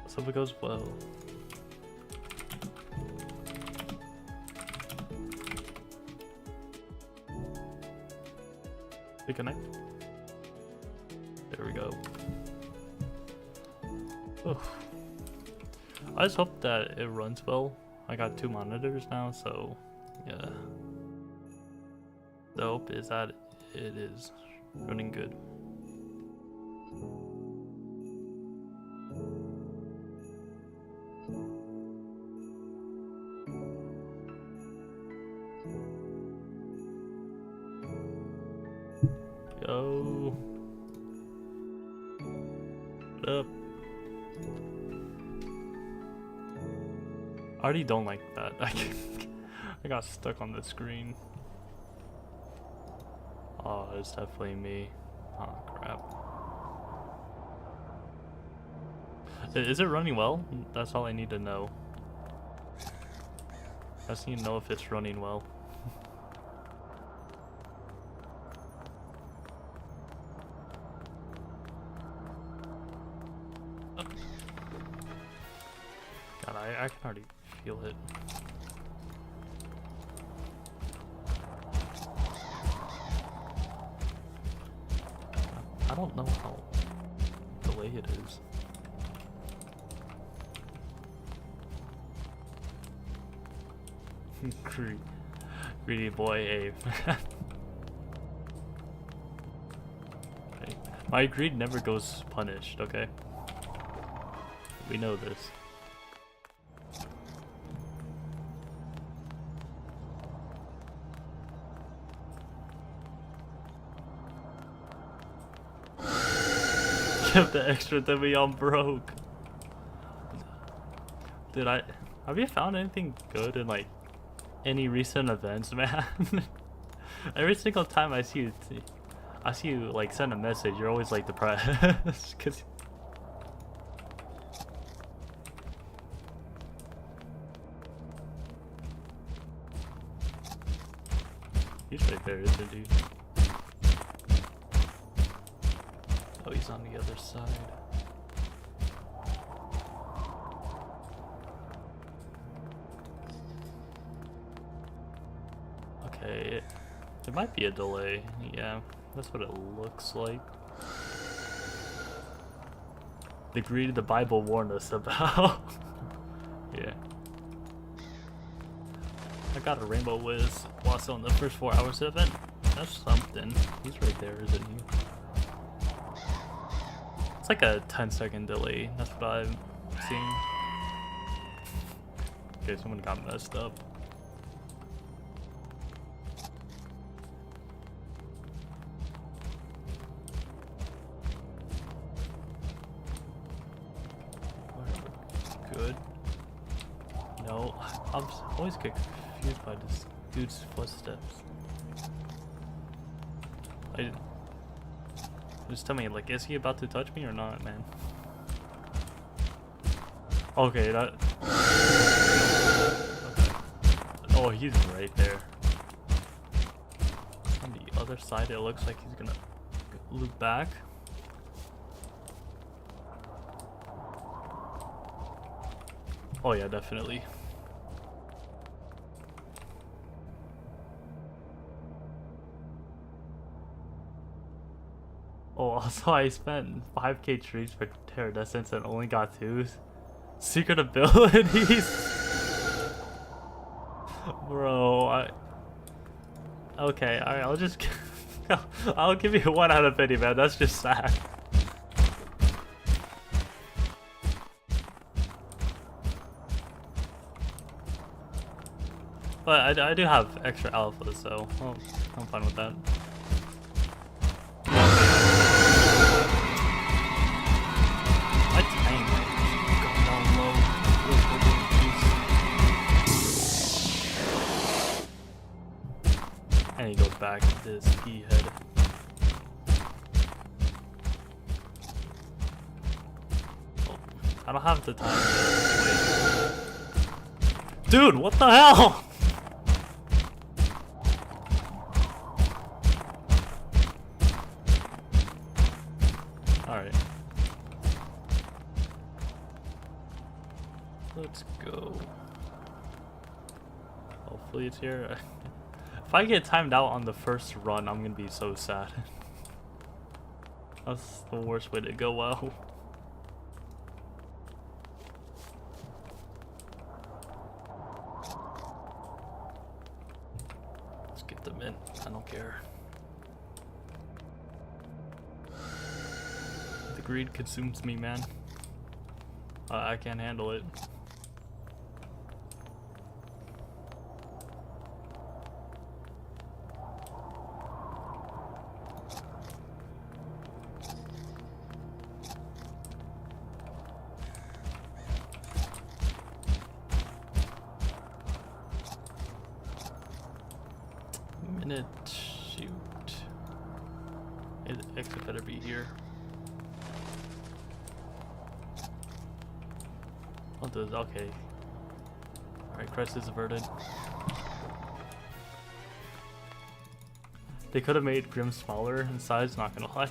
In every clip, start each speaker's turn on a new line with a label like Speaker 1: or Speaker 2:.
Speaker 1: So if it goes well. Connect. There we go. Oof. I just hope that it runs well. I got 2 monitors now, so yeah. The hope is that it is running good. Yo. What up? I already don't like that. I got stuck on the screen. Oh, it's definitely me. Oh crap. Is it running well? That's all I need to know. I just need to know if it's running well. God, I can already feel it. I don't know how delayed it is. Greedy boy Abe. My greed never goes punished, okay? We know this. Give the extra to me, I'm broke. Dude, have you found anything good in like any recent events, man? Every single time I see you like send a message, you're always like depressed. Cause he's right there, isn't he? Oh, he's on the other side. Okay, there might be a delay. Yeah, that's what it looks like. The greed the Bible warned us about. Yeah. I got a Rainbow Wiz while on the first 4 hours of it. That's something. He's right there, isn't he? It's like a 10-second delay. That's what I'm seeing. Okay, someone got messed up. Good. No, I'm always get confused by this dude's footsteps. Just tell me, like, is he about to touch me or not, man? Okay, that. Okay. Oh, he's right there. On the other side, it looks like he's gonna loop back. Oh yeah, definitely. Oh, also I spent 5k trees for Terradescence and only got 2 secret abilities. Bro, okay, I'll just I'll give you 1 out of 50, man. That's just sad. But I do have extra alpha, so I'm fine with that. My tank going down low. And he goes back to this key head. Oh, I don't have the time to wait. Dude, what the hell? Alright. Let's go. Hopefully it's here. If I get timed out on the first run, I'm gonna be so sad. That's the worst way to go well. Let's get them in. I don't care. The greed consumes me, man. I can't handle it. Minute, shoot. Exit better be here. What does, okay. Alright, crisis averted. They could have made Grim smaller in size, not gonna lie.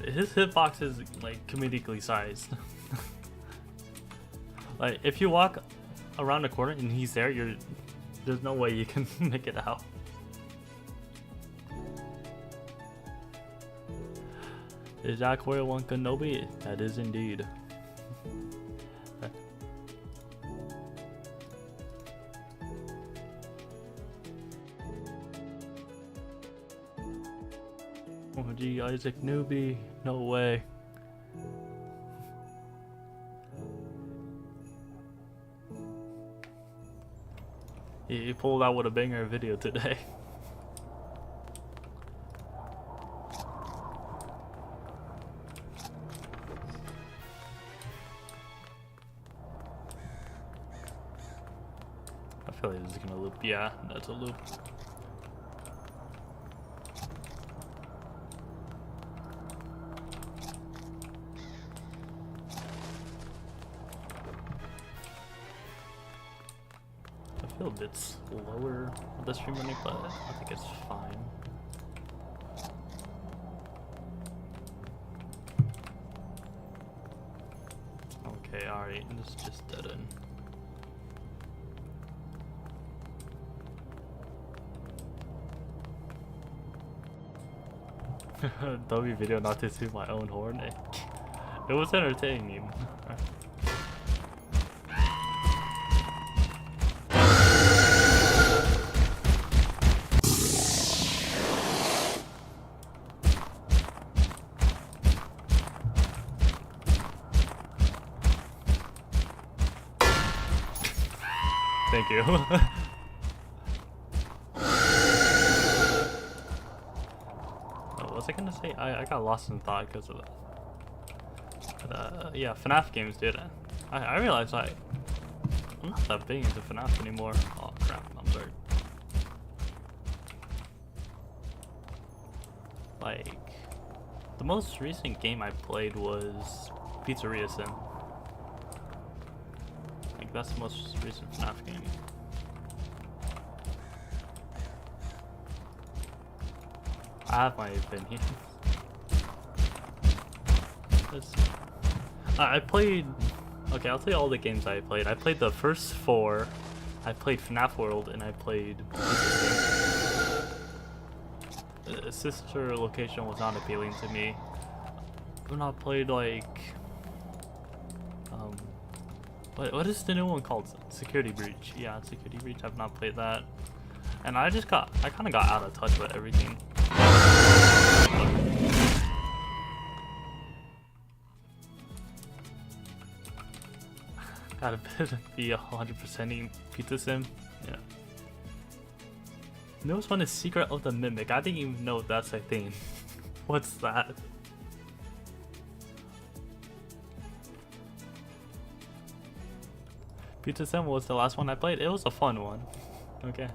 Speaker 1: His hitbox is like comedically sized. Like if you walk around the corner and he's there, there's no way you can make it out. Is Jack Warrior 1 Kenobi? That is indeed. Oh gee, Isaac newbie, no way. He pulled out with a banger video today. I feel like this is gonna loop. Yeah, that's a loop. I feel a bit slower with the stream running, but I think it's fine. Okay, alright, this is just dead end. W video not to toot my own horn. It was entertaining. Thank you. What was I gonna say? I got lost in thought because of that. Yeah, FNAF games, dude. I realized I'm not that big into FNAF anymore. Oh crap, I'm sorry. Like, the most recent game I played was Pizzeria Sim. Like, that's the most recent FNAF game. I have my opinion. Let's see. I played... Okay, I'll tell you all the games I played. I played the first 4. I played FNAF World, and I played... Sister Location was not appealing to me. I've not played, like... What is the new one called? Security Breach. Yeah, Security Breach. I've not played that. And I kind of got out of touch with everything. Got a bit of be 100%ing Pizza Sim. Yeah. Newest one is Secret of the Mimic. I didn't even know that's a thing. What's that? Pizza Sim was the last one I played. It was a fun one. Okay.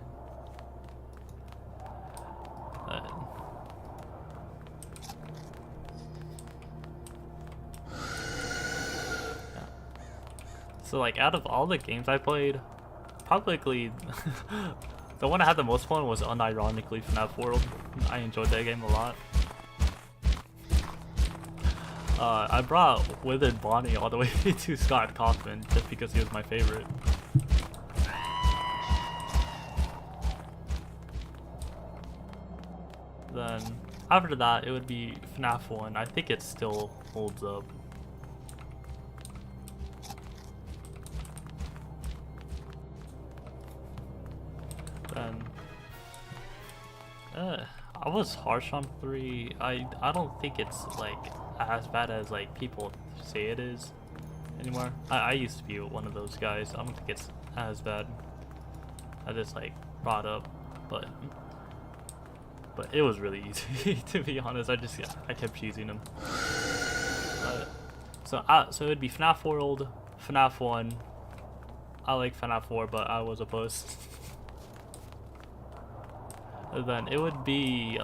Speaker 1: So like out of all the games I played, probably the one I had the most fun was unironically FNAF World. I enjoyed that game a lot. I brought Withered Bonnie all the way to Scott Kaufman just because he was my favorite. Then after that, it would be FNAF 1. I think it still holds up. Then I was harsh on 3. I don't think it's like as bad as like people say it is anymore. I used to be one of those guys. I don't think it's as bad. I just like brought up, but it was really easy to be honest. I kept choosing them. So it'd be FNAF World, FNAF 1. I like FNAF 4, but I was opposed. And then it would be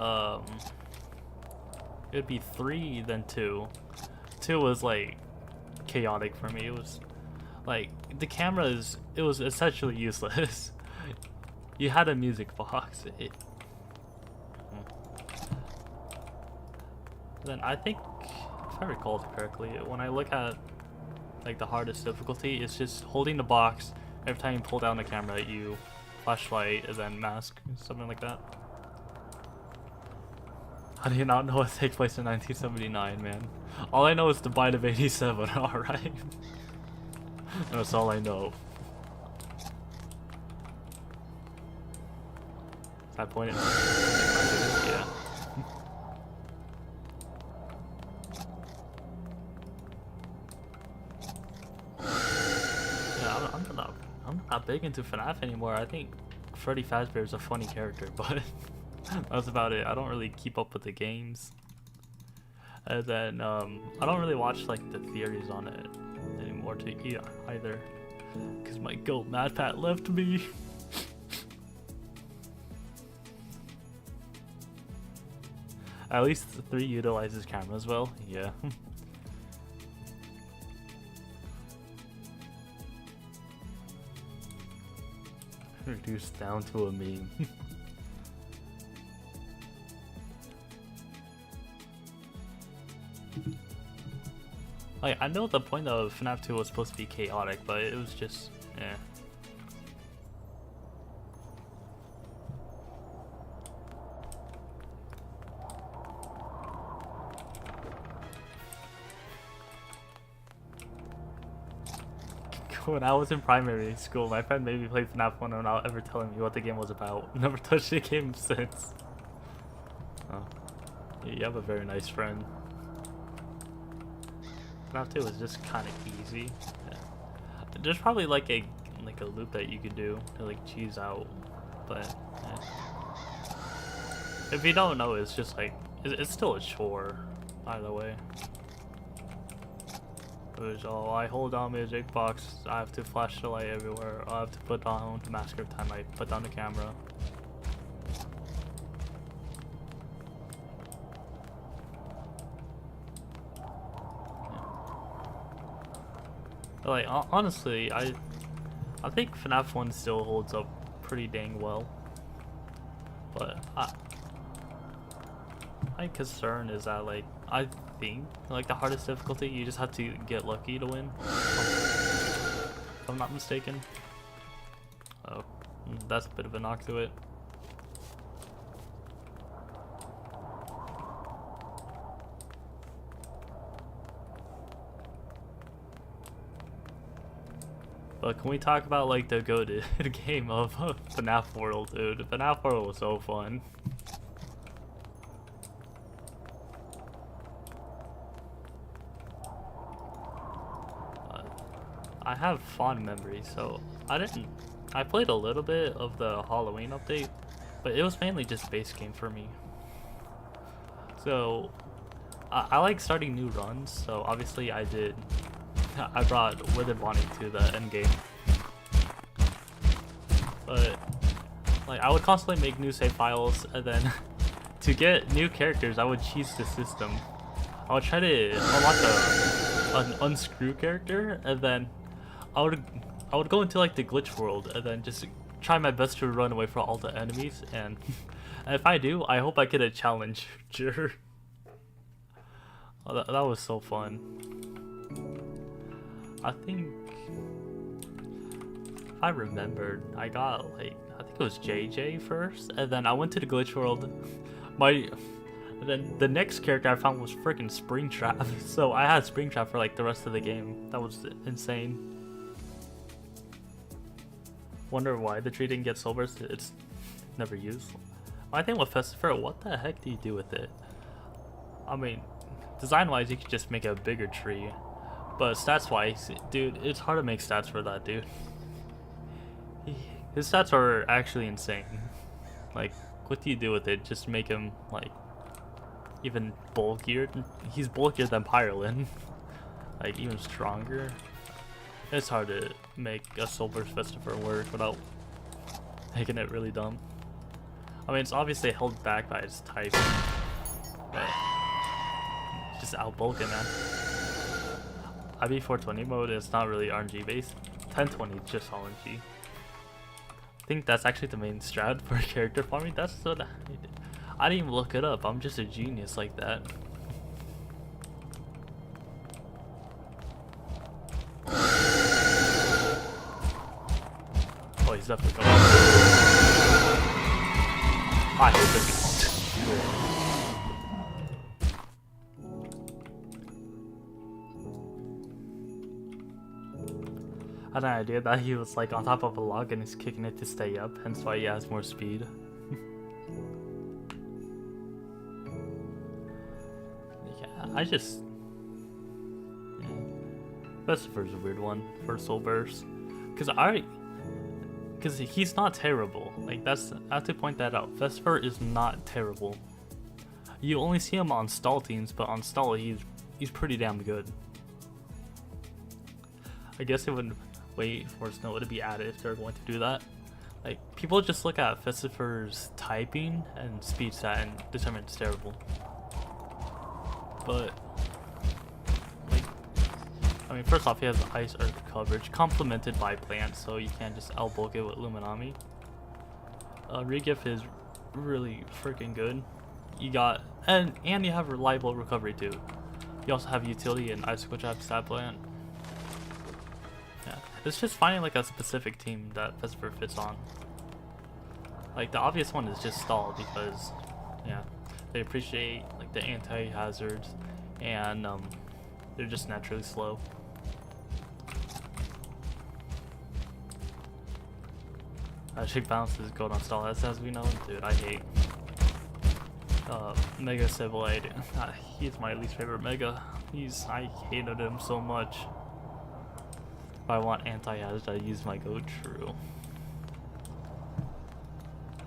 Speaker 1: 3, then 2. 2 was like chaotic for me. It was like the cameras. It was essentially useless. You had a music box. Then I think, if I recall correctly, when I look at like the hardest difficulty, it's just holding the box. Every time you pull down the camera, you flashlight and then mask, something like that. How do you not know what takes place in 1979, man? All I know is the bite of 87, alright? That's all I know. Is that point? Yeah. Yeah, I'm not big into FNAF anymore. I think Freddy Fazbear is a funny character, but that's about it. I don't really keep up with the games. And then I don't really watch like the theories on it anymore either, because my goat Mad Pat left me. At least 3 utilizes cameras well. Yeah. Reduced down to a meme. Like, I know the point of FNAF 2 was supposed to be chaotic, but it was just, eh. When I was in primary school, my friend made me play FNAF 1 without ever telling me what the game was about. Never touched the game since. Oh. You have a very nice friend. FNAF 2 is just kind of easy. Yeah. There's probably like a loop that you could do to like cheese out, but yeah. If you don't know, it's just like it's still a chore either way. Oh, I hold down music box, I have to flash the light everywhere, I have to put on the mask every time I put down the camera. Like, honestly, I think FNAF 1 still holds up pretty dang well. But my concern is that, like, I think, like, the hardest difficulty, you just have to get lucky to win. If I'm not mistaken. Oh, that's a bit of a knock to it. But can we talk about like the goated game of FNAF World, dude? FNAF World was so fun. I have fond memories, so I played a little bit of the Halloween update, but it was mainly just base game for me. So I like starting new runs, so obviously I brought Withered Bonnie to the end game. But like I would constantly make new save files, and then to get new characters I would cheese the system. I would try to unlock an unscrew character, and then I would go into like the glitch world and then just try my best to run away from all the enemies, and if I do, I hope I get a challenger. Oh, that was so fun. I think if I remembered, I got like, I think it was JJ first, and then I went to the glitch world. Then the next character I found was freaking Springtrap. So I had Springtrap for like the rest of the game. That was insane. Wonder why the tree didn't get soul burst. It's never used. I think with Festifer, what the heck do you do with it? I mean, design-wise, you could just make a bigger tree. But stats-wise, dude, it's hard to make stats for that, dude. His stats are actually insane. Like, what do you do with it? Just make him, like, even bulkier? He's bulkier than Pyrolin. Like, even stronger. It's hard to make a Silver Festifer work without making it really dumb. I mean, it's obviously held back by its type. But just outbulk it, man. IB 420 mode is not really RNG based. 1020 is just RNG. I think that's actually the main strat for character farming. That's what I didn't even look it up. I'm just a genius like that. Oh, he's definitely going. I hate this. I had an idea that he was like on top of a log and he's kicking it to stay up, hence why he has more speed. Yeah, I just... Yeah. Vestifer's a weird one for Soul Burst. Because he's not terrible. Like, I have to point that out. Vestifer is not terrible. You only see him on stall teams, but on stall he's pretty damn good. I guess it would wait for Snow to be added if they're going to do that. Like, people just look at Vestifer's typing and speed stat and determine it's terrible. But, like, I mean, first off, he has Ice Earth coverage, complemented by plants, so you can't just outbulk it with Luminami. Regift is really freaking good. You got, and you have reliable recovery too. You also have utility and Icicle Trap stat plant. Yeah, it's just finding like a specific team that Vestifer fits on. Like, the obvious one is just stall because, yeah, they appreciate like the anti-hazards and they're just naturally slow. Chick Balance is good on stall as we know. Dude, I hate Mega Civilite. He's my least favorite Mega. I hated him so much. If I want anti-hazard, I use my Go True.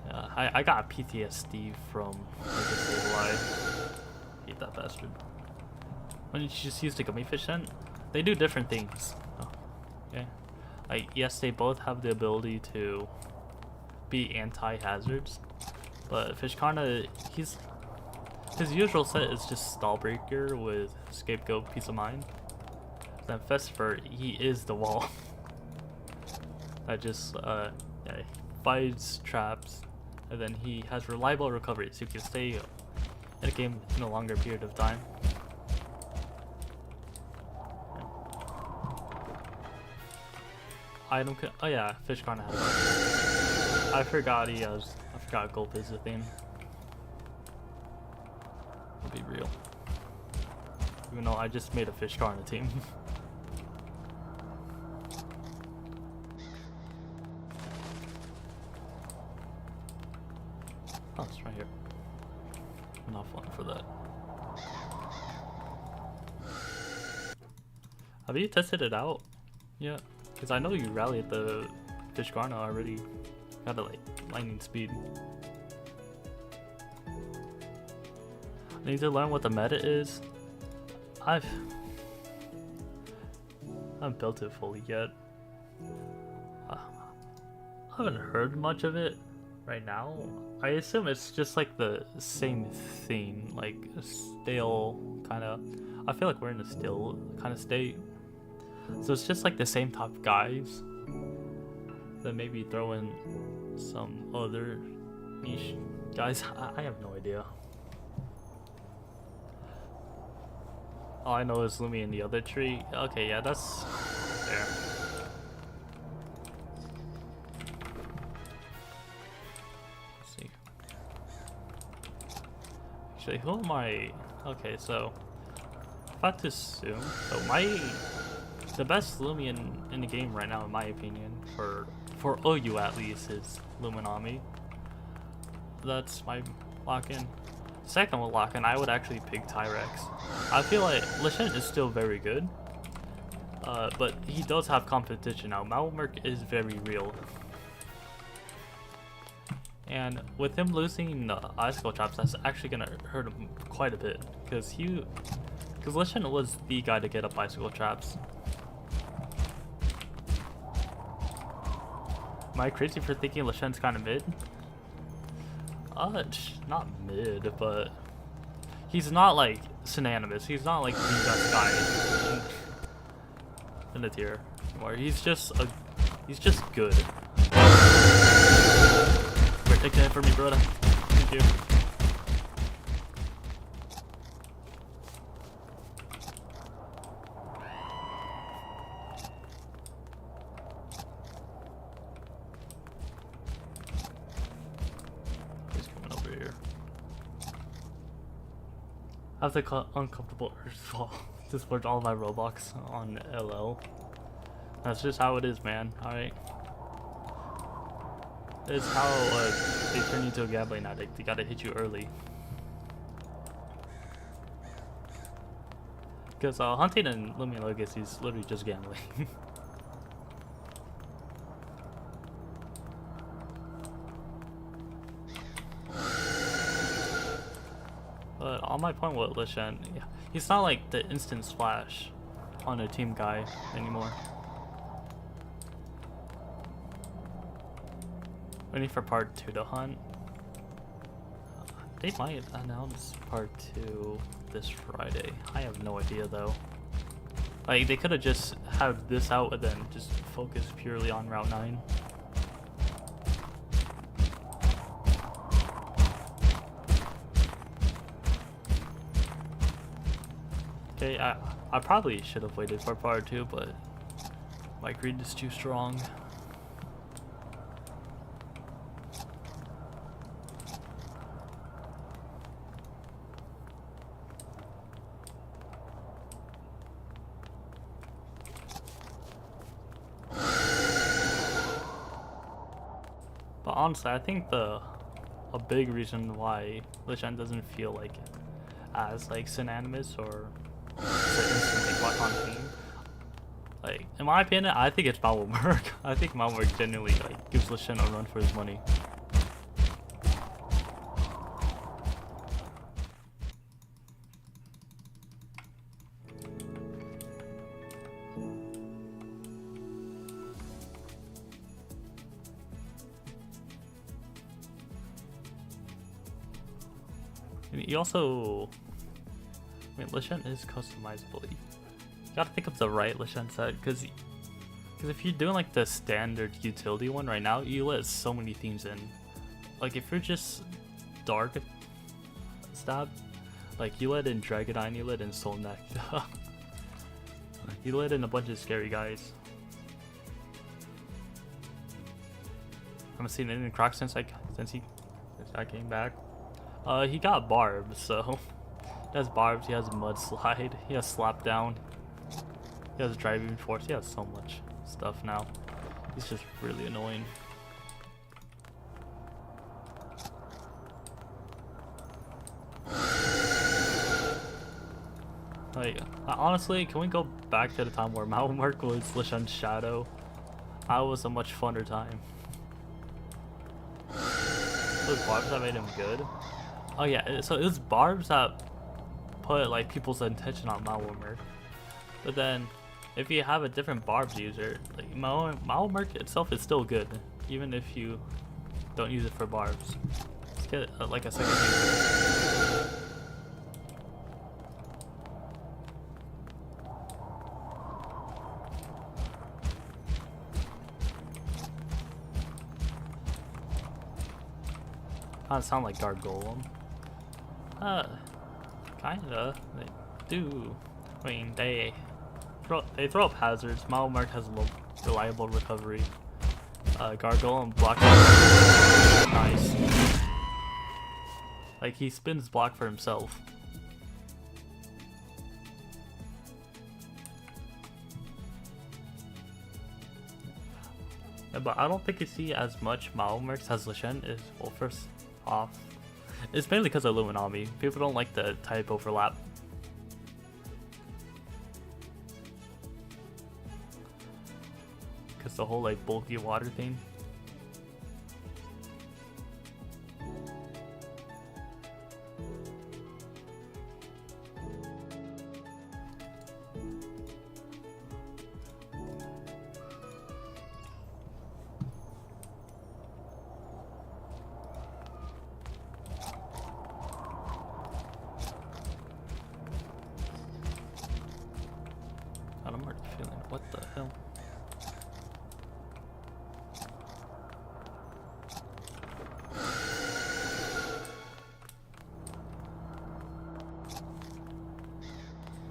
Speaker 1: Yeah, I got PTSD from Mega Civilite. Hate that bastard. When you just use the Gummy Fish then? They do different things. Oh, okay. Like, yes, they both have the ability to be anti-hazards, but Fishkarna, his usual set is just Stallbreaker with Scapegoat, Peace of Mind. Then Festifer, he is the wall that just yeah, fights traps, and then he has reliable recovery, so you can stay in a game in a longer period of time. Item, oh yeah, Fishkarna has. I forgot Gulp is the thing. I'll be real. Even though I just made a Fishkarna team. Oh, it's right here. Enough fun for that. Have you tested it out? Yeah. Because I know you rallied the Fishkarna already. Got it like lightning speed. I need to learn what the meta is. I haven't built it fully yet. I haven't heard much of it right now. I assume it's just like the same thing, like a stale kind of. I feel like we're in a still kind of state. So it's just like the same top guys. Then maybe throw in some other niche guys. I have no idea. All I know is Loomian in the other tree. Okay, yeah, that's fair. Let's see. Actually, who am I? Okay, so if I have to assume, so the best Loomian in the game right now, in my opinion, for OU at least, is Luminami. That's my lock-in. Second with lock-in, I would actually pick Tyrex. I feel like Lashen is still very good, but he does have competition now. Malmerk is very real. And with him losing the icicle traps, that's actually gonna hurt him quite a bit, because Lashen was the guy to get up icicle traps. Am I crazy for thinking Lashen's kind of mid? Not mid, but he's not like synonymous. He's not like the best guy in the tier anymore. He's just good. We're taking it for me, brother. Thank you. I have the uncomfortable urge to splurge all my Robux on LL. That's just how it is, man. Alright. It's how they turn you into a gambling addict. They gotta hit you early. Because hunting and Loomian Legacy is literally just gambling. But on my point with Lashen, yeah, he's not like the instant splash on a team guy anymore. Waiting for part 2 to hunt. They might announce part 2 this Friday. I have no idea though. Like, they could have just had this out and then just focus purely on Route 9. Okay, I probably should have waited for part 2, but my greed is too strong. But honestly, I think a big reason why Lashen doesn't feel like as like synonymous or instantly black on team, like in my opinion, I think it's Malmerk. I think Malmerk genuinely like gives Lashen a run for his money. You also, I mean, Lashen is customizable. You gotta think of the right Lashen set, because if you're doing like the standard utility one right now, you let so many themes in. Like if you're just dark stab, like you let in Dragonine, you let in Soul Neck, you let in a bunch of scary guys. I haven't seen anything Croc since I came back. He got barbs, so he has barbs, he has mudslide, he has slap down, he has driving force, he has so much stuff now. He's just really annoying. Like, honestly, can we go back to the time where Malmerk was Lashen's shadow? That was a much funner time. Those barbs that made him good. Oh yeah, so it was barbs that put like people's attention on Malmerk. But then, if you have a different barbs user, like Malmerk itself is still good, even if you don't use it for barbs. Let's get like a second user. Kind of sound like Guard Golem. Kinda. They do. I mean, they throw up hazards. Mark has a low reliable recovery. Gargoyle and block. Nice. Like, he spins block for himself. Yeah, but I don't think you see as much Marks as Lashen is. Well, first off, it's mainly because of Loomian. People don't like the type overlap. Because the whole like bulky water thing. God, I'm already feeling it. What the hell?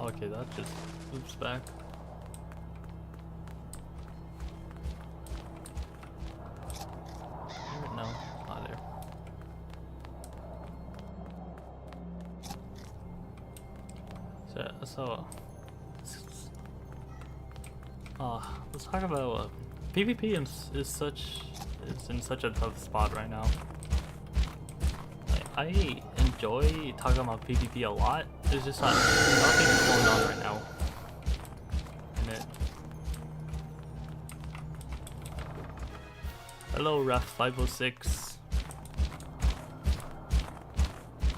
Speaker 1: Okay, that just loops back. No, not there. So let's talk about PvP is in such a tough spot right now. Like, I enjoy talking about PvP a lot. There's just not nothing going on right now in it. Hello, Ref 506.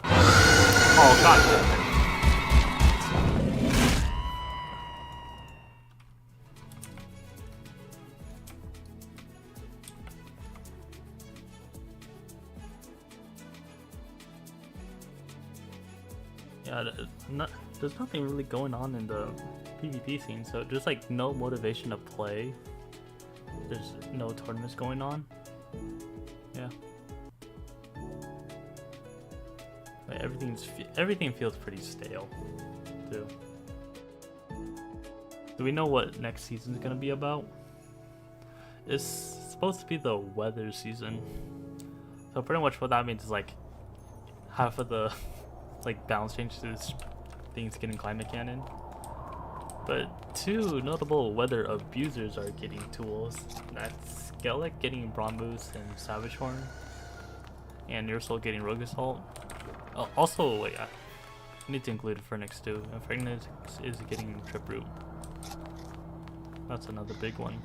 Speaker 1: Oh god damn it. Yeah, there's nothing really going on in the PvP scene, so there's like no motivation to play. There's no tournaments going on. Yeah. Like everything feels pretty stale, too. Do we know what next season's gonna be about? It's supposed to be the weather season. So pretty much what that means is like half of the like balance changes things getting climate cannon. But two notable weather abusers are getting tools. That's Skellig getting Brawn Boost and Savage Horn, and Ursul getting Rogue Assault. Also, wait, I need to include Phoenix too. And Phoenix is getting Trip Root. That's another big one.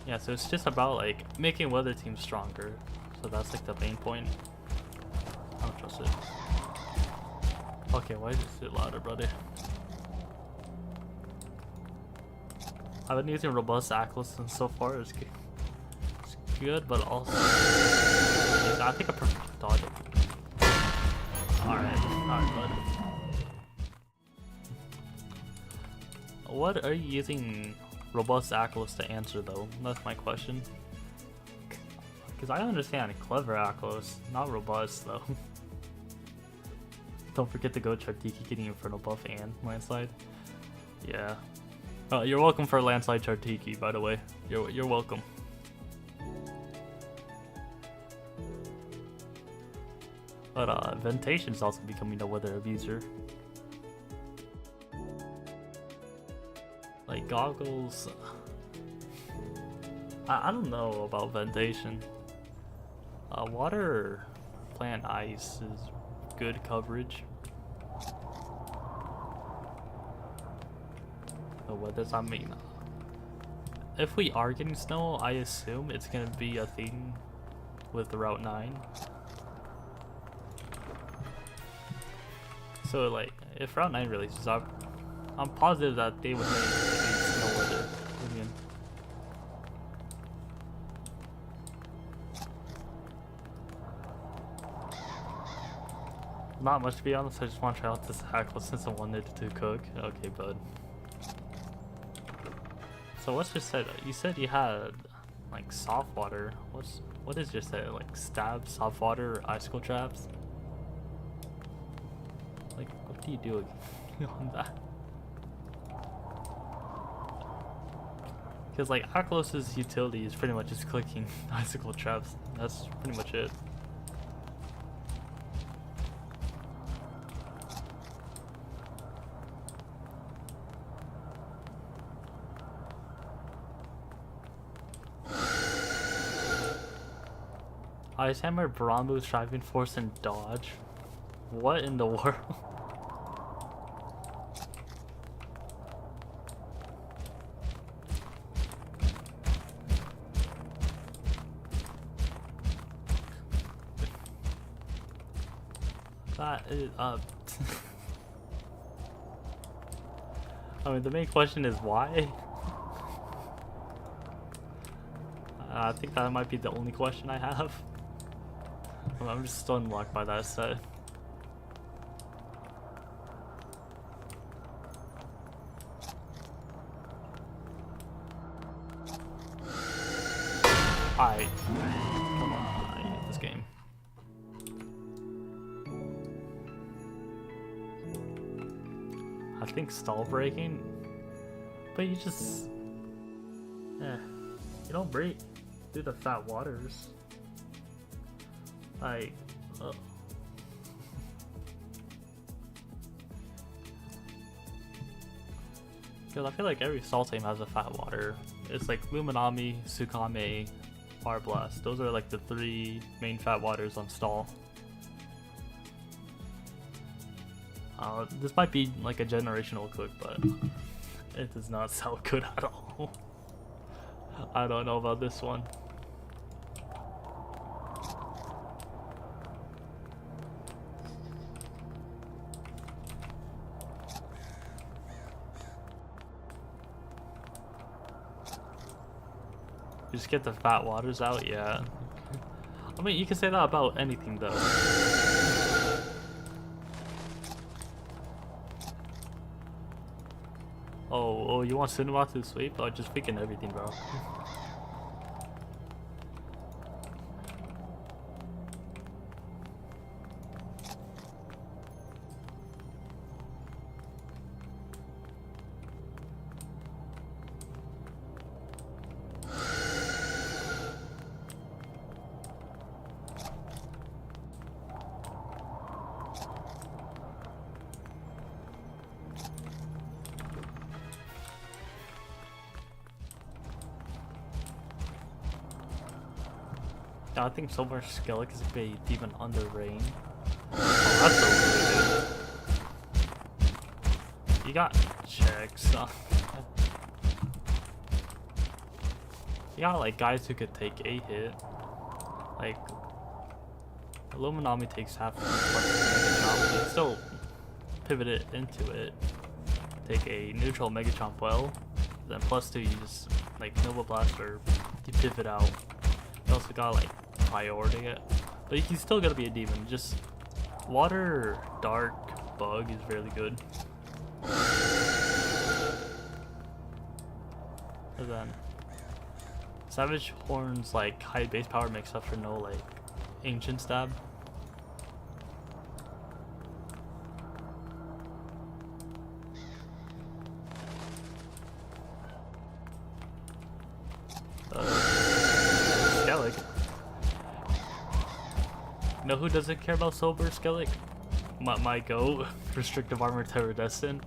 Speaker 1: Yeah, so it's just about like making weather teams stronger. So that's like the main point. I don't trust it. Okay, why is it louder, brother? I've been using Robust Atlas and so far it's good, but also I think I prefer Dodge. Alright, bud. What are you using Robust Atlas to answer though? That's my question. Because I understand Clever Atlas, not Robust though. Don't forget to go Chartiki getting Infernal Buff and Landslide. Yeah. Oh, you're welcome for Landslide Chartiki, by the way. You're welcome. But Ventation is also becoming a weather abuser. Like goggles. I don't know about Ventation. Water plant ice is good coverage. What does that mean? If we are getting snow, I assume it's gonna be a thing with Route 9. So like, if Route 9 releases, I'm positive that they would make snow weather. Not much to be honest, I just want to try out this hackle since I wanted to cook. Okay, bud. So what's just said? You said you had like soft water. What is just said? Like stab, soft water, icicle traps? Like what do you do on that? Because like Aklos's utility is pretty much just clicking icicle traps. That's pretty much it. Ice Hammer, Brambu, Striving Force, and Dodge. What in the world? That is I mean, the main question is why? I think that might be the only question I have. I'm just still unlocked by that set. Come on, I hate this game. I think stall breaking, but you just, you don't break through the fat waters. Like, because I feel like every stall team has a fat water. It's like Luminami, Tsukame, Fire Blast. Those are like the 3 main fat waters on stall. This might be like a generational cook, but it does not sound good at all. I don't know about this one. You just get the fat waters out, yeah. I mean, you can say that about anything though. Oh, you want Cinema to sweep? Oh, just freaking everything, bro. I think Silver Skellig is a bit even under rain. Oh, that's so good. You got checks. You got like guys who could take a hit. Like Illuminami takes half of the you can still pivot it into it. Take a neutral Mega Chomp well. Then +2 you just like Nova Blast or you pivot out. You also got like priority it, but you can still gotta be a demon. Just water dark bug is really good. And then Savage Horn's like high base power makes up for no like ancient stab. Skellig. Know who doesn't care about Sober Skellig? My goat, Restrictive Armor Terror Destin.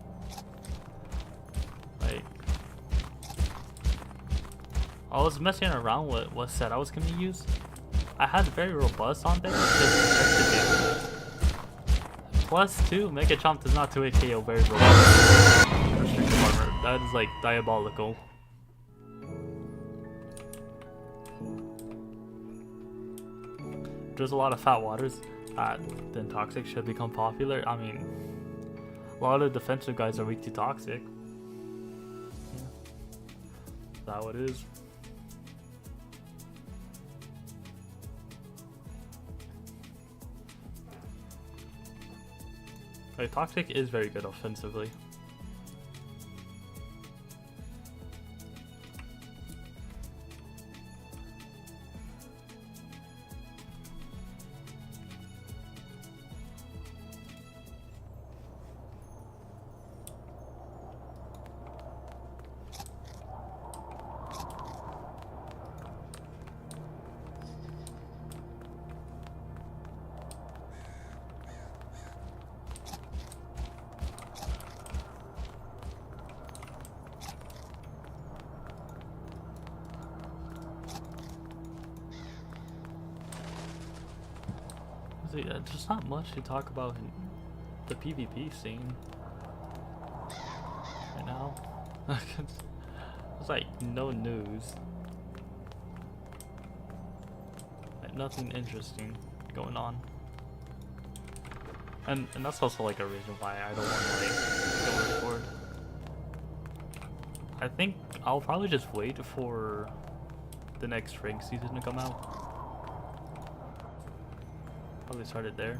Speaker 1: Like, I was messing around with what set I was gonna use. I had very robust on there. +2 Mega Chomp does not 2 KO very robust. Restrictive Armor. That is like diabolical. There's a lot of fat waters that then Toxic should become popular. I mean, a lot of defensive guys are weak to Toxic. Yeah. Is that what it is? Like, Toxic is very good offensively. See, there's not much to talk about in the PvP scene right now. There's like no news. Like nothing interesting going on. And that's also like a reason why I don't want to like go record. I think I'll probably just wait for the next rank season to come out. Probably started there.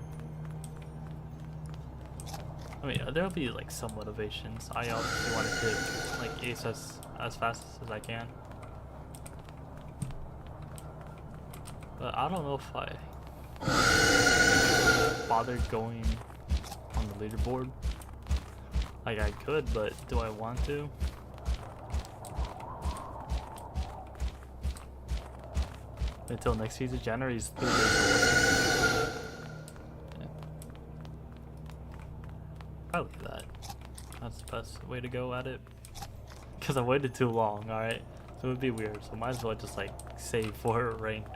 Speaker 1: I mean, there'll be like some motivations. I obviously want to hit like ace as fast as I can. But I don't know if I bother going on the leaderboard. Like I could, but do I want to? Until next season, January's 3 days away. Yeah. Probably that. That's the best way to go at it. Because I waited too long, alright? So it would be weird. So might as well just like save for a rank.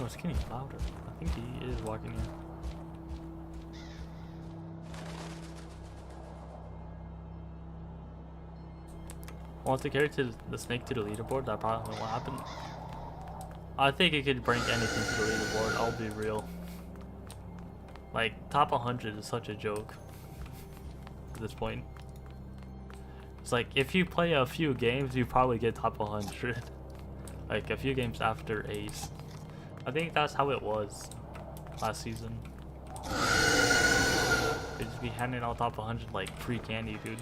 Speaker 1: Oh, it's getting louder. I think he is walking in. Want to carry to the snake to the leaderboard? That probably won't happen. I think it could bring anything to the leaderboard. I'll be real. Like top 100 is such a joke at this point. It's like if you play a few games, you probably get top 100. Like a few games after ace. I think that's how it was last season. They'd just be handing out top 100 like free candy, dude.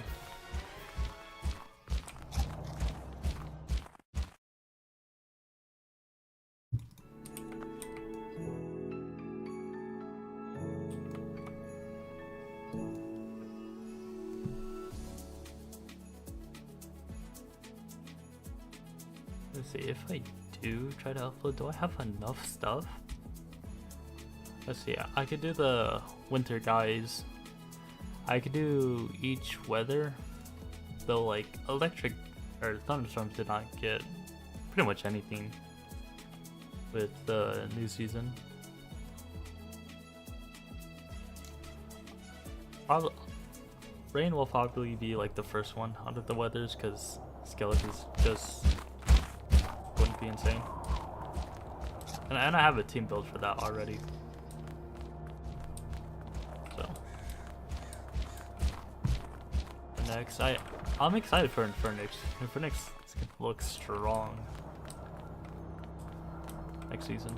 Speaker 1: Let's see if I do try to upload. Do I have enough stuff? Let's see. I could do the winter guys. I could do each weather. Though like electric or thunderstorms did not get pretty much anything with the new season. Probably rain will probably be like the first one out of the weathers because skeletons just wouldn't be insane. And I have a team build for that already. So next, I'm excited for Infernix. Infernix looks strong next season.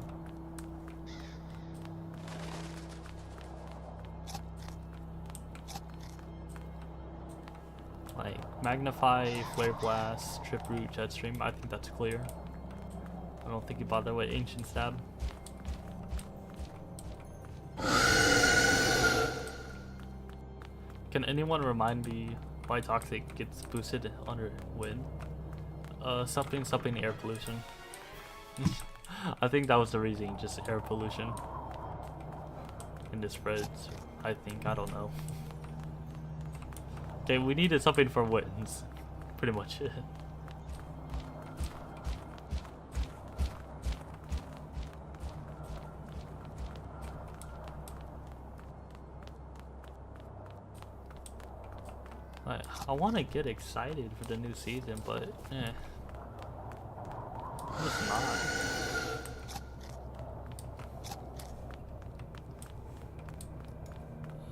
Speaker 1: Like Magnify, Flare Blast, Trip Root, Jetstream, I think that's clear. I don't think you bother with Ancient Stab. Can anyone remind me why Toxic gets boosted under wind? Something air pollution. I think that was the reason, just air pollution. And it spreads, I think, I don't know. Okay, we needed something for winds. Pretty much it. I want to get excited for the new season, but I'm just not.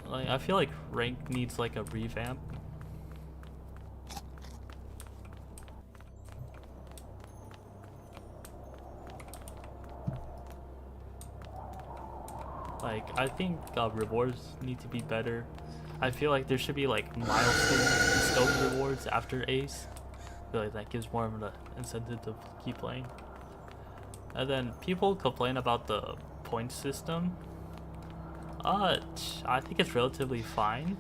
Speaker 1: Like, I feel like rank needs like a revamp. Like, I think rewards need to be better. I feel like there should be like milestone rewards after ace. I feel like that gives more of an incentive to keep playing. And then people complain about the point system. I think it's relatively fine.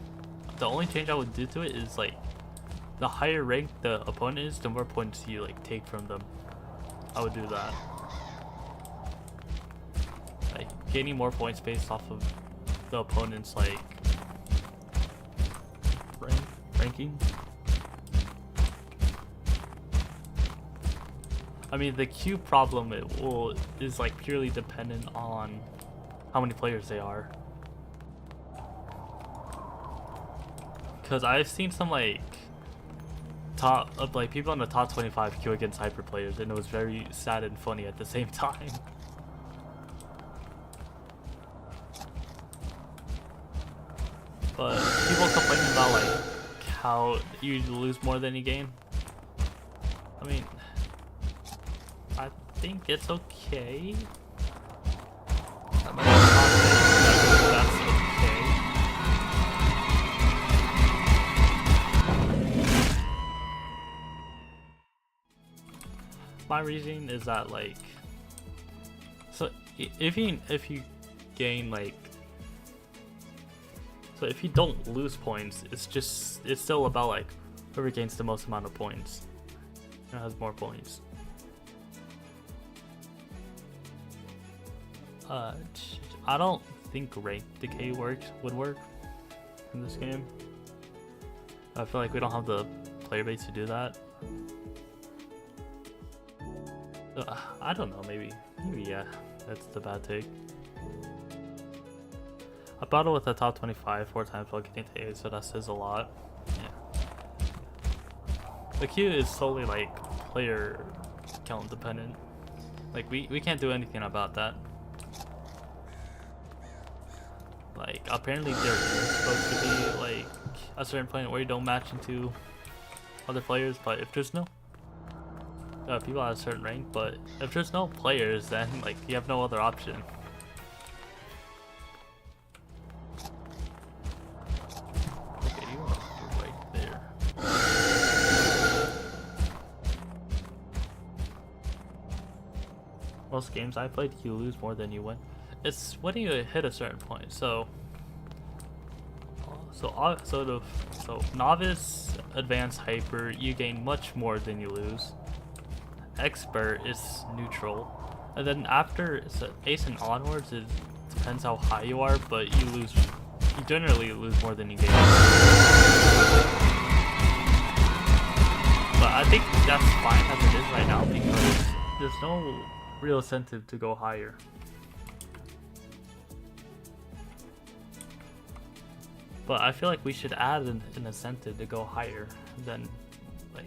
Speaker 1: The only change I would do to it is like the higher rank the opponent is, the more points you like take from them. I would do that. Like gaining more points based off of the opponent's like ranking. I mean, the queue problem is like purely dependent on how many players they are. Because I've seen some like people in the top 25 queue against hyper players, and it was very sad and funny at the same time. But people complaining about like how you lose more than you gain. I mean, I think it's okay. That might be that's okay. My reasoning is that like, so if you gain like, so if you don't lose points, it's still about like whoever gains the most amount of points and has more points. I don't think rank decay would work in this game. I feel like we don't have the player base to do that. I don't know, maybe yeah, that's the bad take. I battled with the top 25 4 times while getting to 8, so that says a lot. Yeah. The queue is solely like player count dependent. Like we can't do anything about that. Like apparently there is supposed to be like a certain point where you don't match into other players, but if there's no people at a certain rank, but if there's no players, then like you have no other option. Okay, you are right there. Most games I played, you lose more than you win. It's when you hit a certain point. So novice, advanced, hyper, you gain much more than you lose. Expert is neutral, and then after ace and onwards, it depends how high you are, but you generally lose more than you gain. But I think that's fine as it is right now because there's no real incentive to go higher. But I feel like we should add an incentive to go higher, then like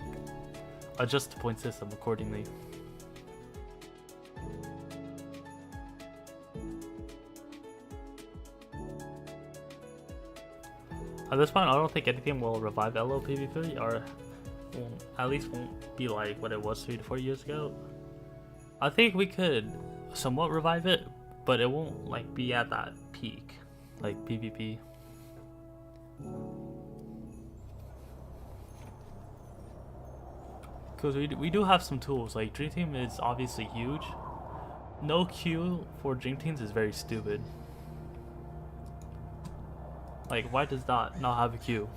Speaker 1: adjust the point system accordingly. At this point, I don't think anything will revive LO PvP, or at least won't be like what it was 3 to 4 years ago. I think we could somewhat revive it, but it won't like be at that peak like PvP. Because we do have some tools, like Dream Team is obviously huge. No queue for Dream Teams is very stupid. Like, why does that not have a queue?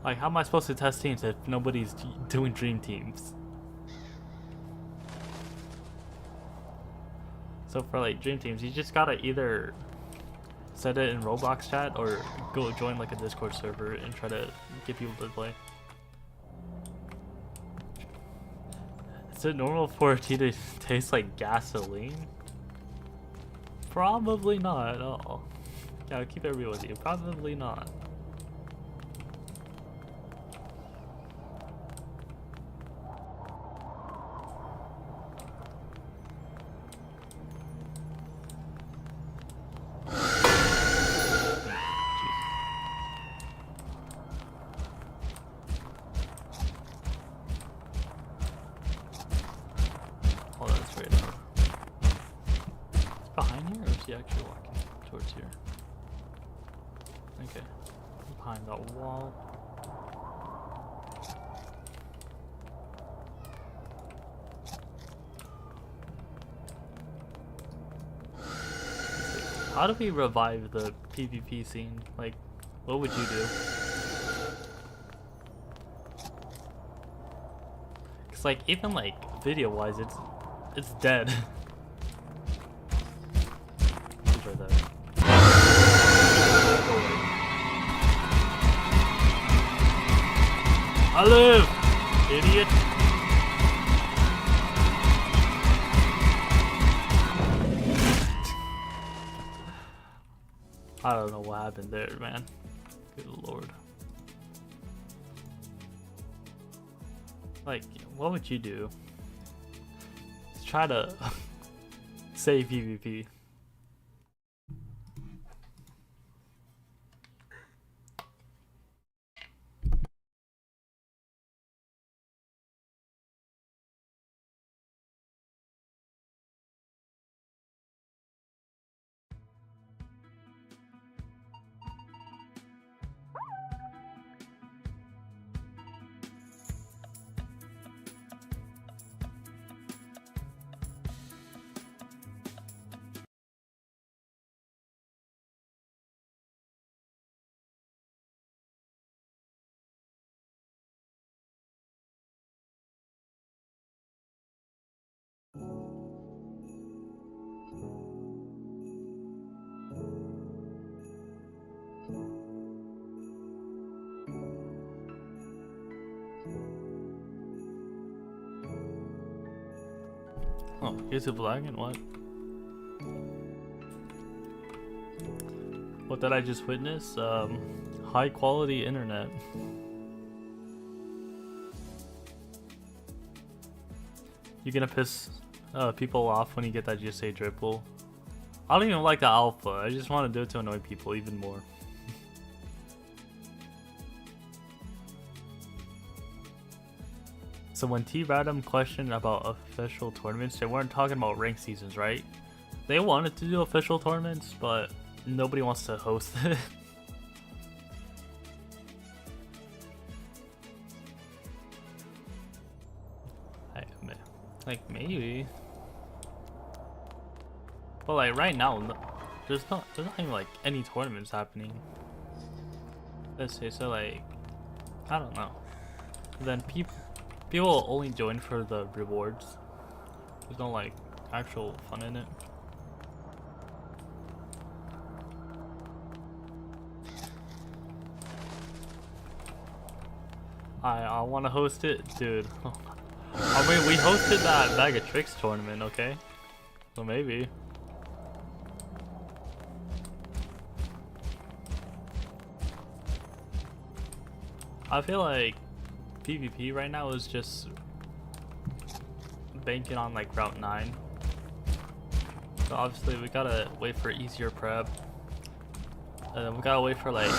Speaker 1: Like, how am I supposed to test teams if nobody's doing Dream Teams? So for like Dream Teams, you just gotta either set it in Roblox chat or go join like a Discord server and try to get people to play. Is it normal for tea to taste like gasoline? Probably not at all. Yeah, I'll keep it real with you. Probably not. Actually walking towards here. Okay. Behind that wall. How do we revive the PvP scene? Like, what would you do? Cause like even like video wise, It's dead. He's right there. I live, idiot. I don't know what happened there, man. Good lord. Like, what would you do? Just try to save PvP. Oh, YouTube lagging? What? What did I just witness? High quality internet. You gonna piss people off when you get that GSA dribble? I don't even like the alpha. I just want to do it to annoy people even more. So when T-Radom questioned about official tournaments, they weren't talking about ranked seasons, right? They wanted to do official tournaments, but nobody wants to host it. Like maybe, but like right now, there's not even like any tournaments happening. Let's say so. Like I don't know. Then people only join for the rewards. There's no like actual fun in it. I want to host it, dude. I mean, we hosted that Bag of Tricks tournament, okay? So maybe. I feel like PvP right now is just banking on like Route 9. So obviously we gotta wait for easier prep. And then we gotta wait for like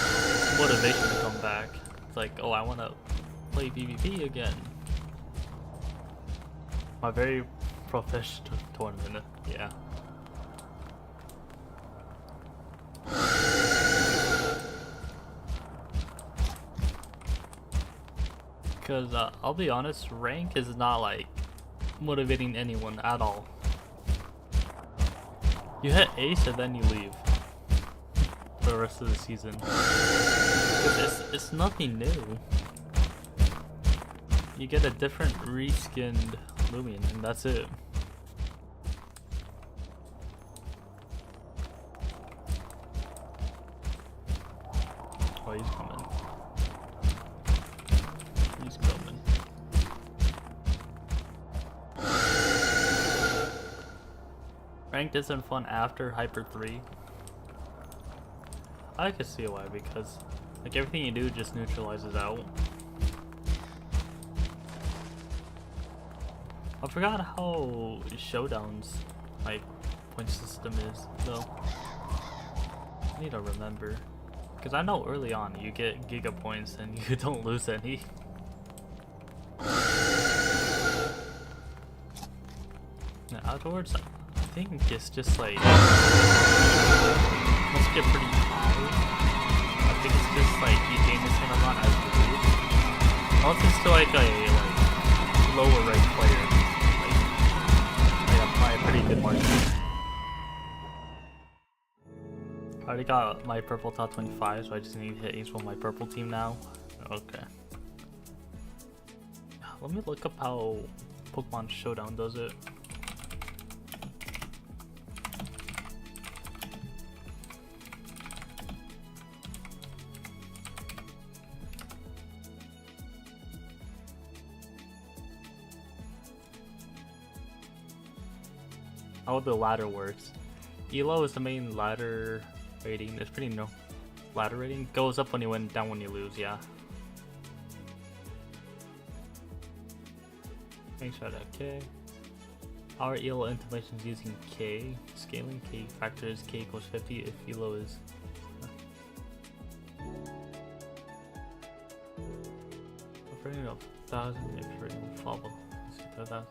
Speaker 1: motivation to come back. It's like, oh, I wanna play PvP again. My very professional tournament, yeah. Because I'll be honest, rank is not like motivating anyone at all. You hit ace and then you leave for the rest of the season. It's nothing new. You get a different reskinned Loomian and that's it. Oh, he's coming. He's coming. Ranked isn't fun after Hyper 3. I can see why, because like everything you do just neutralizes out. I forgot how Showdown's like point system is though. I need to remember, because I know early on you get giga points and you don't lose any. Now, afterwards, I think it's just like must get pretty high. I think it's just like you gain the same amount as you lose. Unless it's to like a lower ranked player. Pretty good margin. I already got my purple top 25, so I just need to hit ace with my purple team now. Okay. Let me look up how Pokemon Showdown does it. how the ladder works. Elo is the main ladder rating. It's pretty no ladder rating. Goes up when you win, down when you lose, yeah. Thanks for that, okay. Our Elo information is using K. Scaling K factor is K equals 50 if Elo is... Operating of 1000 if you're in follow. 1000.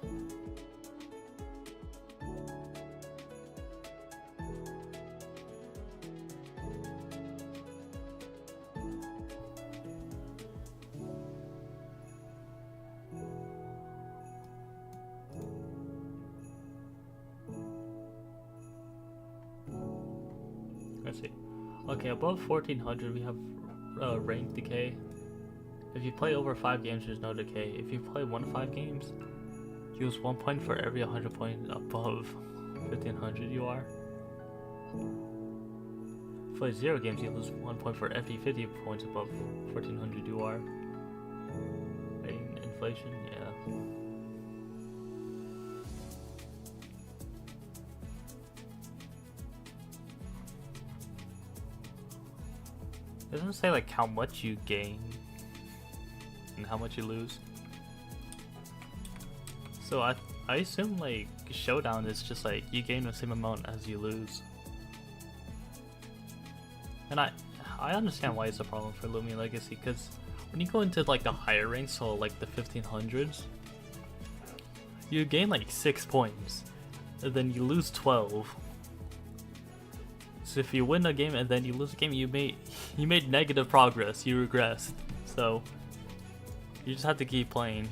Speaker 1: Let's see. Okay, above 1400 we have rank decay. If you play over 5 games, there's no decay. If you play 1 to 5 games, you lose 1 point for every 100 points above 1500 you are. If you play 0 games, you lose 1 point for every 50 points above 1400 you are. Rating inflation, yeah. It doesn't say like how much you gain and how much you lose. So I assume like Showdown is just like you gain the same amount as you lose. And I understand why it's a problem for Loomian Legacy, because when you go into like the higher ranks, so like the 1500s, you gain like 6 points and then you lose 12. So if you win a game and then you lose a game, you made negative progress, you regressed. So you just have to keep playing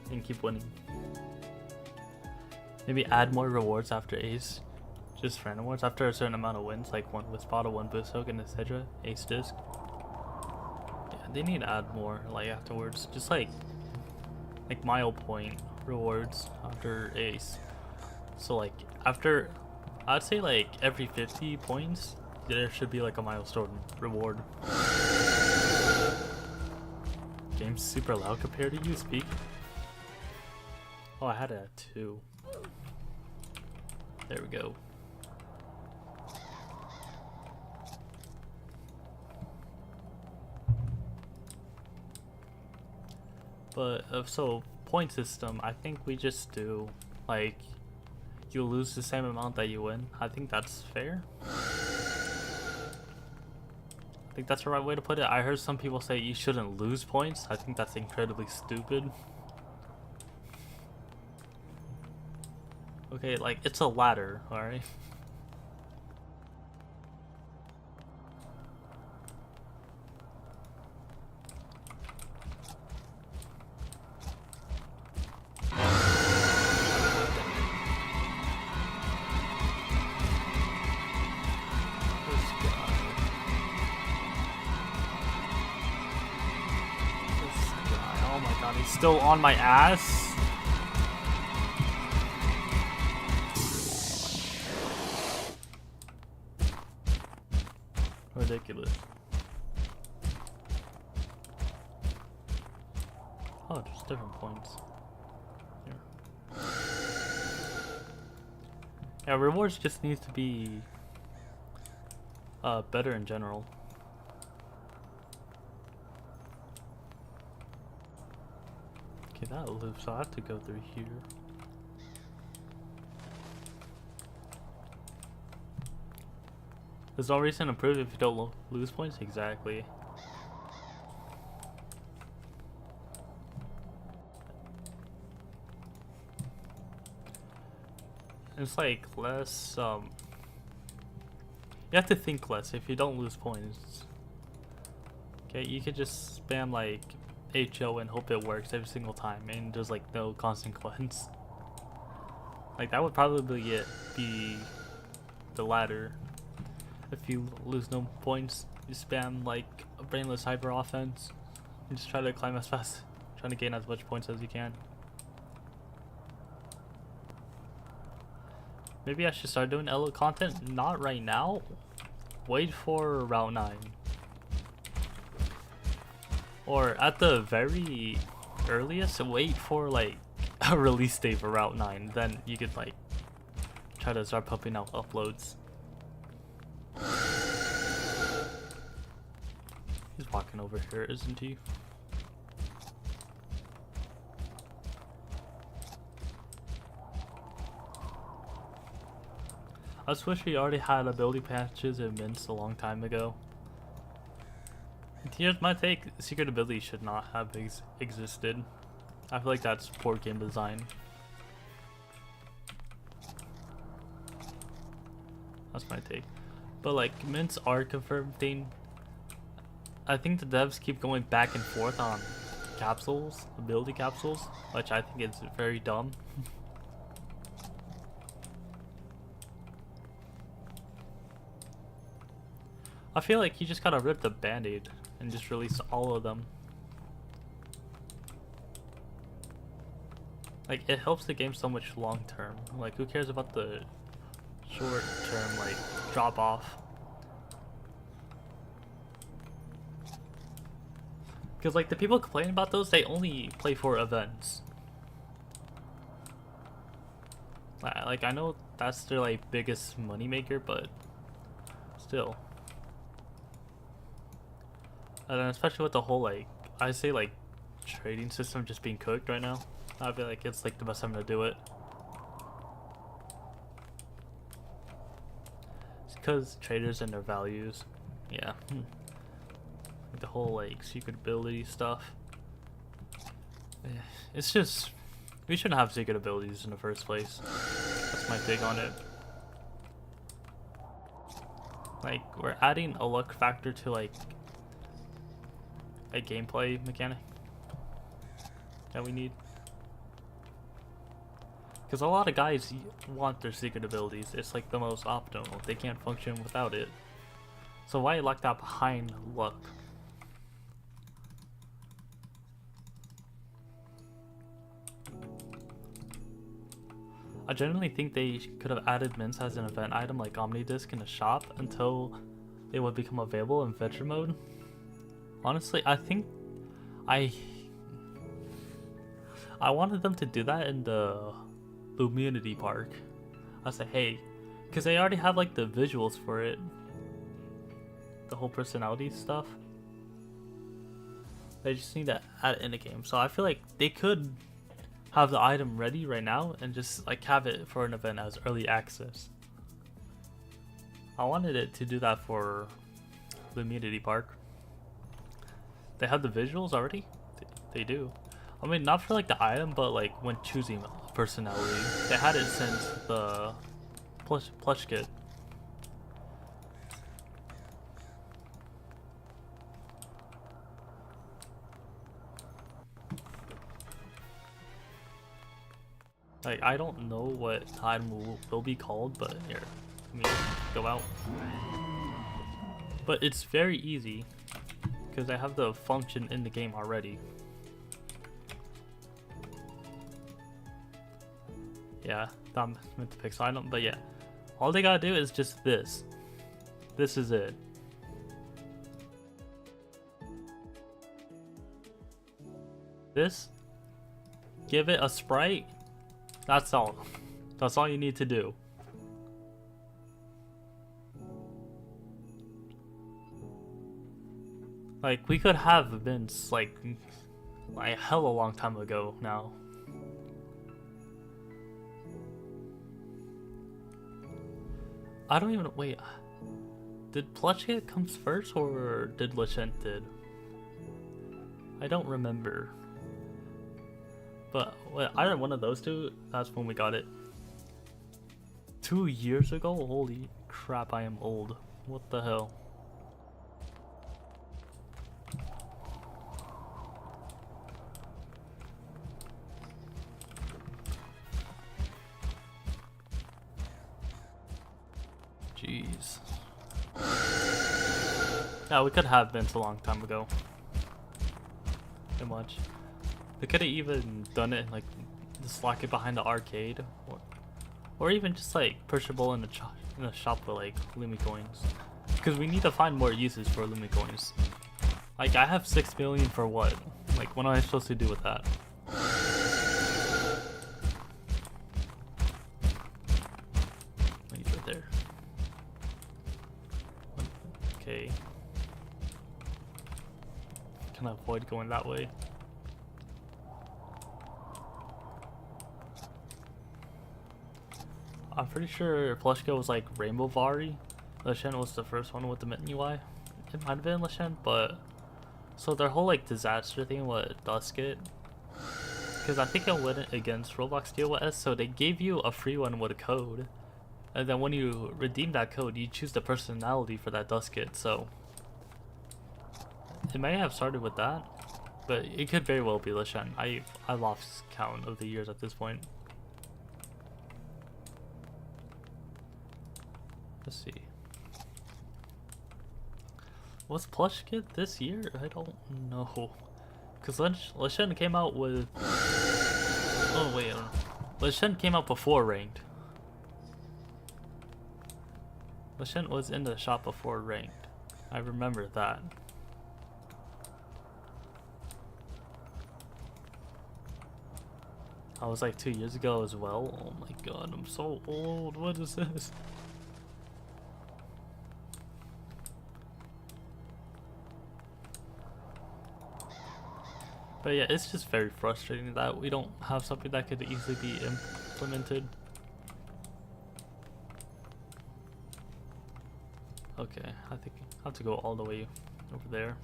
Speaker 1: and keep winning. Maybe add more rewards after Ace, just random ones after a certain amount of wins, like one with Spada, one boost hook, and etc. Ace disc. Yeah, they need to add more like afterwards, just like mile point rewards after Ace. So like after, I'd say like every 50 points, there should be like a milestone reward. Game's super loud compared to you, speak. Oh, I had it at 2. There we go. But so point system, I think we just do like you lose the same amount that you win. I think that's fair. I think that's the right way to put it. I heard some people say you shouldn't lose points. I think that's incredibly stupid. Okay, like it's a ladder, alright? He's still on my ass. Ridiculous. Oh, there's different points here. Yeah, rewards just needs to be better in general. Okay, that loops, so I have to go through here. There's no reason to improve if you don't lose points? Exactly. It's like less, you have to think less if you don't lose points. Okay, you could just spam like HO and hope it works every single time and there's like no consequence. Like that would probably be the ladder. If you lose no points, you spam like a brainless hyper offense and just try to climb as fast, trying to gain as much points as you can. Maybe I should start doing Elo content, not right now. Wait for Route 9. Or at the very earliest, wait for like a release date for Route 9. Then you could like try to start pumping out uploads. He's walking over here, isn't he? I just wish we already had ability patches and mints a long time ago. And here's my take: secret abilities should not have existed. I feel like that's poor game design. That's my take. But like, mints are a confirmed thing. I think the devs keep going back and forth on capsules, ability capsules, which I think is very dumb. I feel like you just gotta rip the band-aid and just release all of them. Like, it helps the game so much long term. Like, who cares about the short term, like, drop off? Because, like, the people complaining about those, they only play for events. Like, I know that's their, like, biggest moneymaker, but still. And then especially with the whole, like, I say, like, trading system just being cooked right now. I feel like it's, like, the best time to do it. It's because traders and their values. Yeah. Like the whole, like, secret ability stuff. It's just, we shouldn't have secret abilities in the first place. That's my take on it. Like, we're adding a luck factor to, like, a gameplay mechanic that we need. Because a lot of guys want their secret abilities. It's like the most optimal. They can't function without it. So why lock that behind luck? I genuinely think they could have added mints as an event item like Omnidisc in the shop until they would become available in Venture mode. Honestly, I think I wanted them to do that in the Loomian park. I said, hey, because they already have like the visuals for it, the whole personality stuff. They just need to add it in the game. So I feel like they could have the item ready right now and just like have it for an event as early access. I wanted it to do that for the Immunity Park. They have the visuals already? They do. I mean, not for like the item, but like when choosing personality. They had it since the plush kit. Like, I don't know what item will be called, but here, let me go out. But it's very easy because I have the function in the game already. Yeah, not meant to pick item, but yeah, all they gotta do is just this. This is it. This, give it a sprite. That's all. That's all you need to do. Like, we could have events like a hell a long time ago now. I don't even wait. Did Plushkit comes first or did Lachent did? I don't remember. But either one of those two, that's when we got it. 2 years ago? Holy crap, I am old. What the hell? Jeez. Yeah, we could have been a long time ago. Too much. They could have even done it like just lock it behind the arcade, or even just like pushable in the shop with like Lumi coins, because we need to find more uses for Lumi coins. Like, I have 6 million for what? Like, what am I supposed to do with that? avoid going that way. I'm pretty sure Plushka was like Rainbow Vari. Lashen was the first one with the Mitten UI. It might have been Lashen, but so their whole like disaster thing with Dusket, because I think it went against Roblox DOS, so they gave you a free one with a code, and then when you redeem that code, you choose the personality for that Dusket. So it may have started with that, but it could very well be Lashen. I lost count of the years at this point. Let's see. Was Plush Kit this year? I don't know. Because Lashen came out with... Oh wait, Lashen came out before Ranked. Lashen was in the shop before Ranked. I remember that. I was like 2 years ago as well. Oh my god, I'm so old. What is this? But yeah, it's just very frustrating that we don't have something that could easily be implemented. Okay, I think I have to go all the way over there.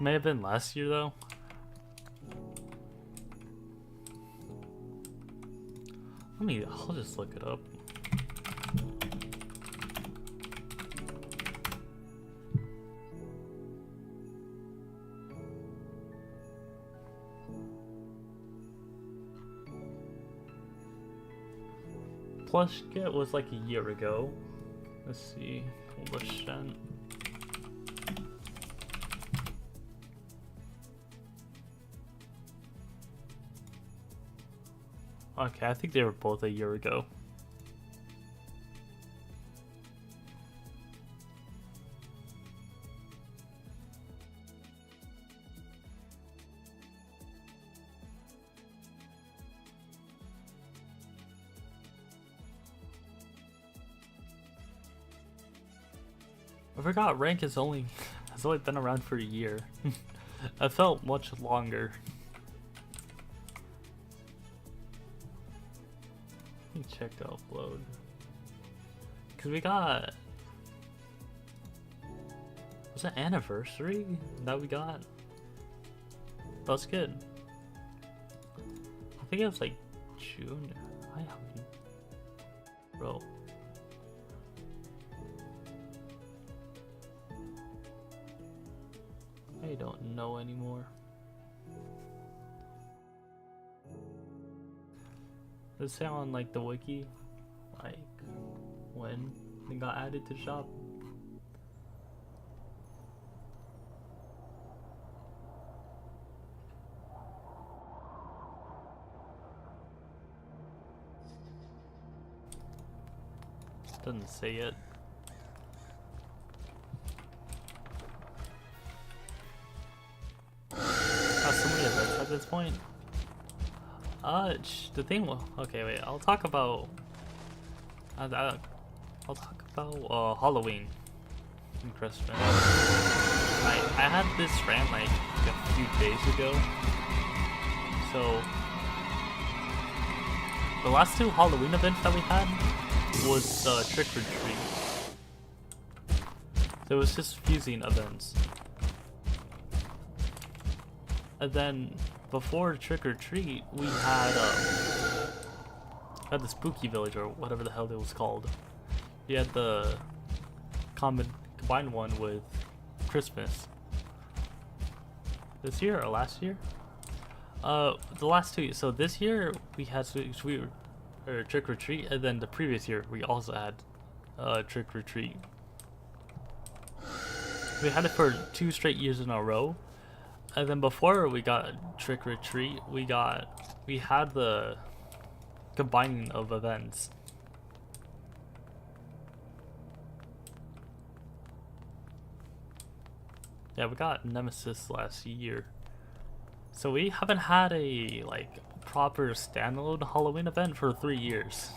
Speaker 1: May have been last year though. I'll just look it up. Plush Get was like a year ago. Let's see. Lashen. Okay, I think they were both a year ago. I forgot rank has only been around for a year. I felt much longer. Let me check the upload. Cause we got, was it anniversary that we got? That's good. I think it was like June. I haven't, bro. I don't know anymore. Does it say on like the wiki, like when it got added to shop? Doesn't say it. So many events at this point. The thing. Okay, wait. I'll talk about. I'll talk about Halloween and Christmas. I had this rant like a few days ago. So the last two Halloween events that we had was Trick or Treat. So it was just fusing events. And then before Trick or Treat, we had the Spooky Village or whatever the hell it was called. We had the combined one with Christmas. This year or last year? The last 2 years. So this year we had Trick or Treat, and then the previous year we also had Trick or Treat. We had it for 2 straight years in a row. And then before we got Trick or Treat, we had the combining of events. Yeah, we got Nemesis last year. So we haven't had a like proper standalone Halloween event for 3 years.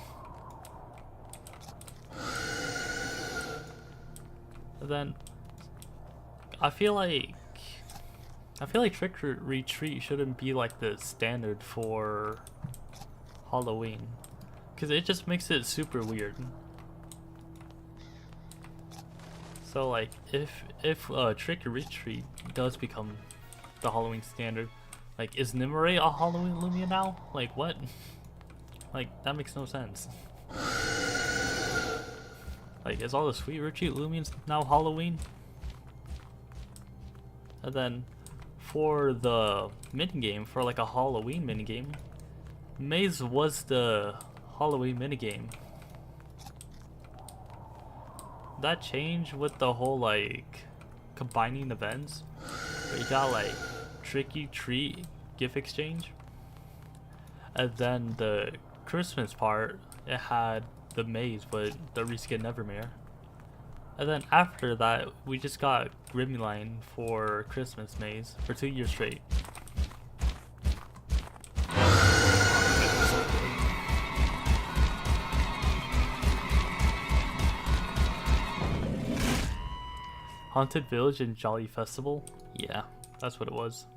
Speaker 1: And then I feel like Trick or Retreat shouldn't be like the standard for Halloween, because it just makes it super weird. So like if Trick or Retreat does become the Halloween standard, like is Nimue a Halloween Loomian now? Like what? Like that makes no sense. Like is all the Sweet Retreat Loomians now Halloween? And then for the minigame, for like a Halloween minigame, Maze was the Halloween minigame. That changed with the whole like combining events. But you got like Tricky Treat gift exchange, and then the Christmas part, it had the Maze with the reskin Nevermere. And then after that, we just got Loomian for Christmas Maze for 2 years straight. Haunted Village and Jolly Festival? Yeah, that's what it was.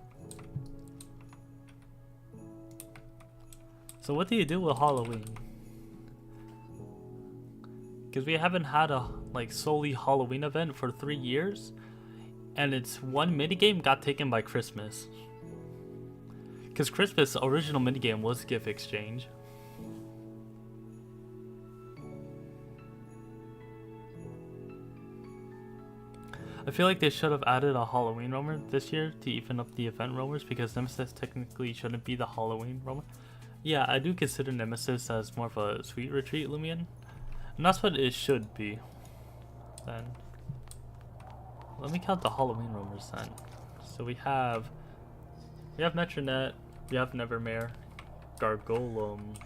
Speaker 1: So what do you do with Halloween? Because we haven't had a like solely Halloween event for 3 years, and it's one minigame got taken by Christmas. Because Christmas' original minigame was gift exchange. I feel like they should have added a Halloween roamer this year to even up the event roamers, because Nemesis technically shouldn't be the Halloween roamer. Yeah, I do consider Nemesis as more of a Sweet Retreat Loomian, and that's what it should be. Then let me count the Halloween roamers then. So we have Metronet, we have Nevermere, Gargolem,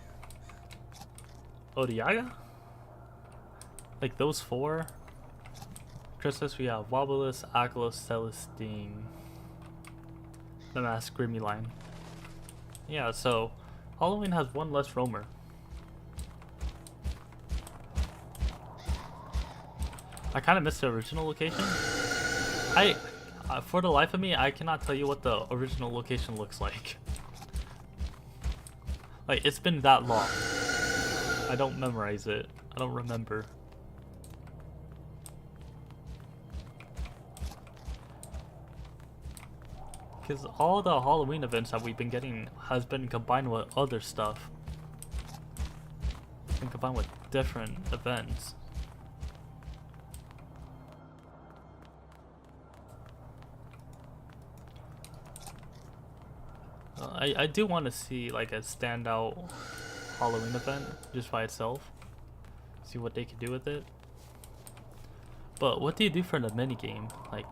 Speaker 1: Odiaga? Like those 4. Christmas we have Wobulus, Akelos, Celestine, the Mask Loomian. Yeah, so Halloween has 1 less roamer. I kind of missed the original location. For the life of me, I cannot tell you what the original location looks like. Like, it's been that long. I don't memorize it. I don't remember. Because all the Halloween events that we've been getting has been combined with other stuff. It's been combined with different events. I do want to see like a standout Halloween event just by itself. See what they can do with it. But what do you do for the minigame? Like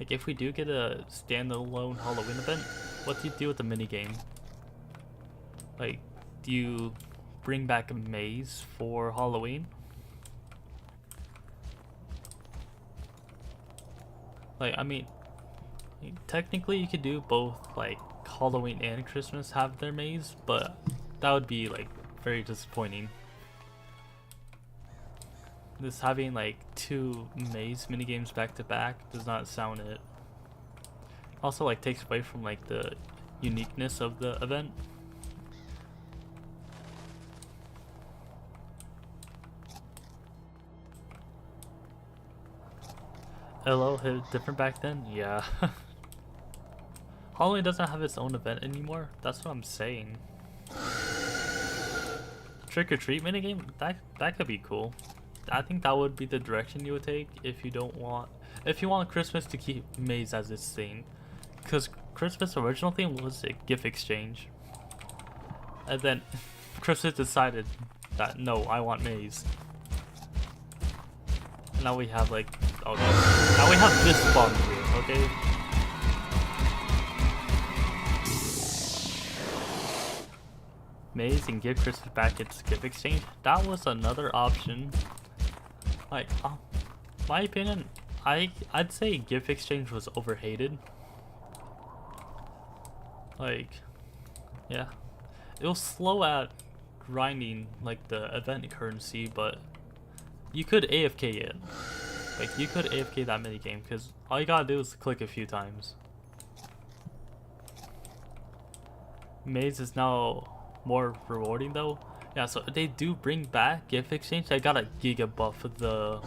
Speaker 1: if we do get a standalone Halloween event, what do you do with the minigame? Like, do you bring back a maze for Halloween? Like, I mean, technically you could do both, like, Halloween and Christmas have their maze, but that would be, like, very disappointing. This having, like, 2 maze minigames back to back does not sound it. Also, like, takes away from, like, the uniqueness of the event. LO hit different back then? Yeah. Halloween doesn't have its own event anymore. That's what I'm saying. Trick or treat minigame? That could be cool. I think that would be the direction you would take if you want Christmas to keep maze as its theme. Because Christmas' original theme was a gift exchange. And then Christmas decided that no, I want maze. And now we have like, oh no, now we have this spawn here, okay? Maze and give Christmas back its gift exchange. That was another option. Like, my opinion, I'd say gift exchange was overhated. Like, yeah, it was slow at grinding like the event currency, but you could AFK it. Like you could AFK that mini game because all you gotta do is click a few times. Maze is now more rewarding though. Yeah, so they do bring back gift exchange. I got a giga buff of the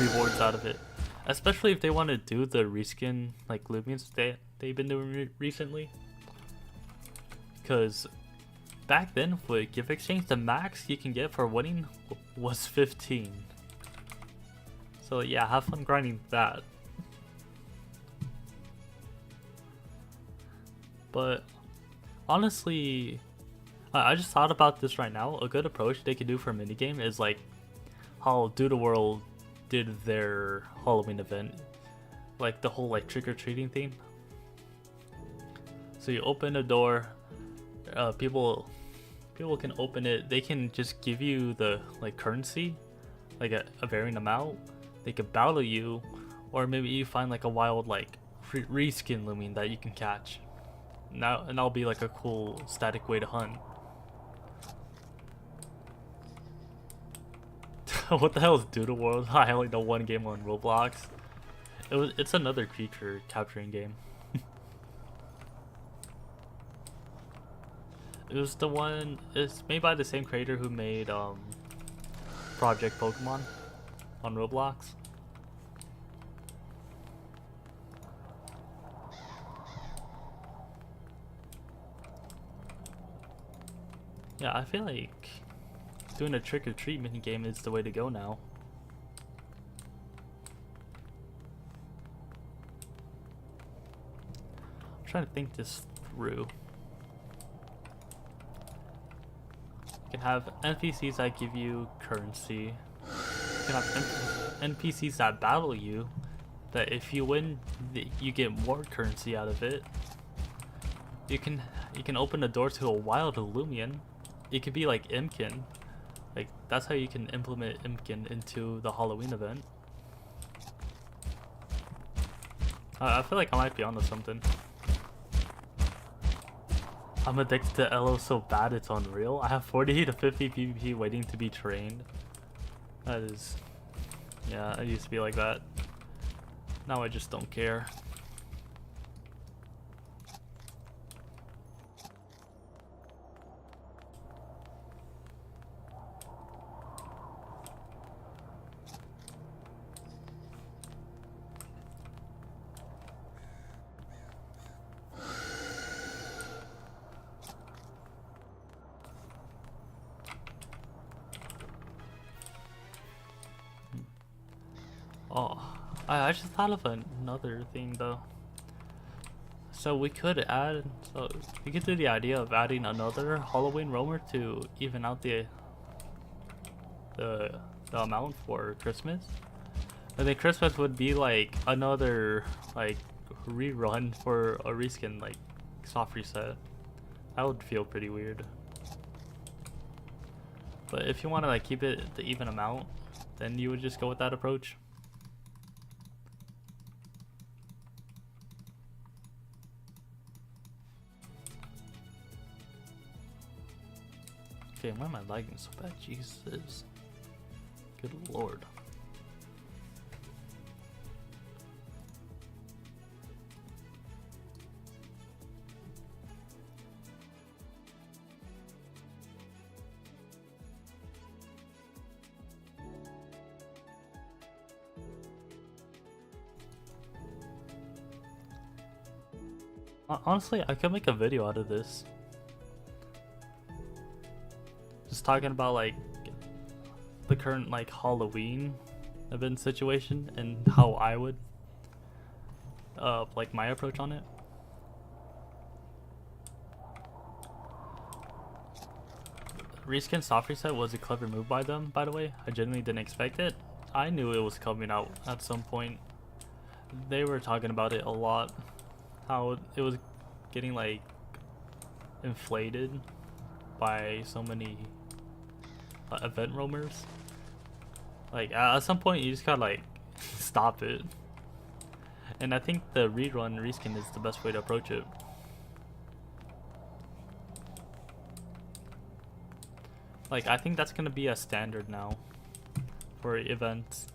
Speaker 1: rewards out of it, especially if they want to do the reskin like Loomians they've been doing recently. Because back then with gift exchange, the max you can get for winning was 15. So yeah, have fun grinding that. But honestly, I just thought about this right now. A good approach they could do for a minigame is like how Do the World did their Halloween event, like the whole like trick-or-treating thing. So you open a door, people can open it. They can just give you the like currency, like a varying amount. They could battle you, or maybe you find like a wild like reskin Loomian that you can catch. Now and that'll be like a cool static way to hunt. What the hell is Doodle World? I only know one game on Roblox. It's another creature capturing game. It was the one. It's made by the same creator who made Project Pokemon on Roblox. Yeah, I feel like doing a trick or treat mini game is the way to go now. I'm trying to think this through. You can have NPCs that give you currency. You can have NPCs that battle you, that if you win, you get more currency out of it. You can open the door to a wild Loomian. It could be like Imkin. Like that's how you can implement Imkin into the Halloween event. I feel like I might be onto something. I'm addicted to LO so bad it's unreal. I have 40 to 50 PvP waiting to be trained. That is... yeah, I used to be like that. Now I just don't care. Oh, I just thought of another thing though. So we could do the idea of adding another Halloween roamer to even out the amount for Christmas. And then Christmas would be like another like rerun for a reskin like soft reset. That would feel pretty weird. But if you want to like keep it the even amount, then you would just go with that approach. Okay, why am I lagging so bad? Jesus. Good lord. Honestly, I could make a video out of this. Just talking about like the current like Halloween event situation and how I would like my approach on it. Reskin soft reset was a clever move by them, by the way. I genuinely didn't expect it. I knew it was coming out at some point. They were talking about it a lot. How it was getting like inflated by so many event roamers. Like at some point you just gotta like stop it. And I think the rerun reskin is the best way to approach it. Like, I think that's gonna be a standard now for events.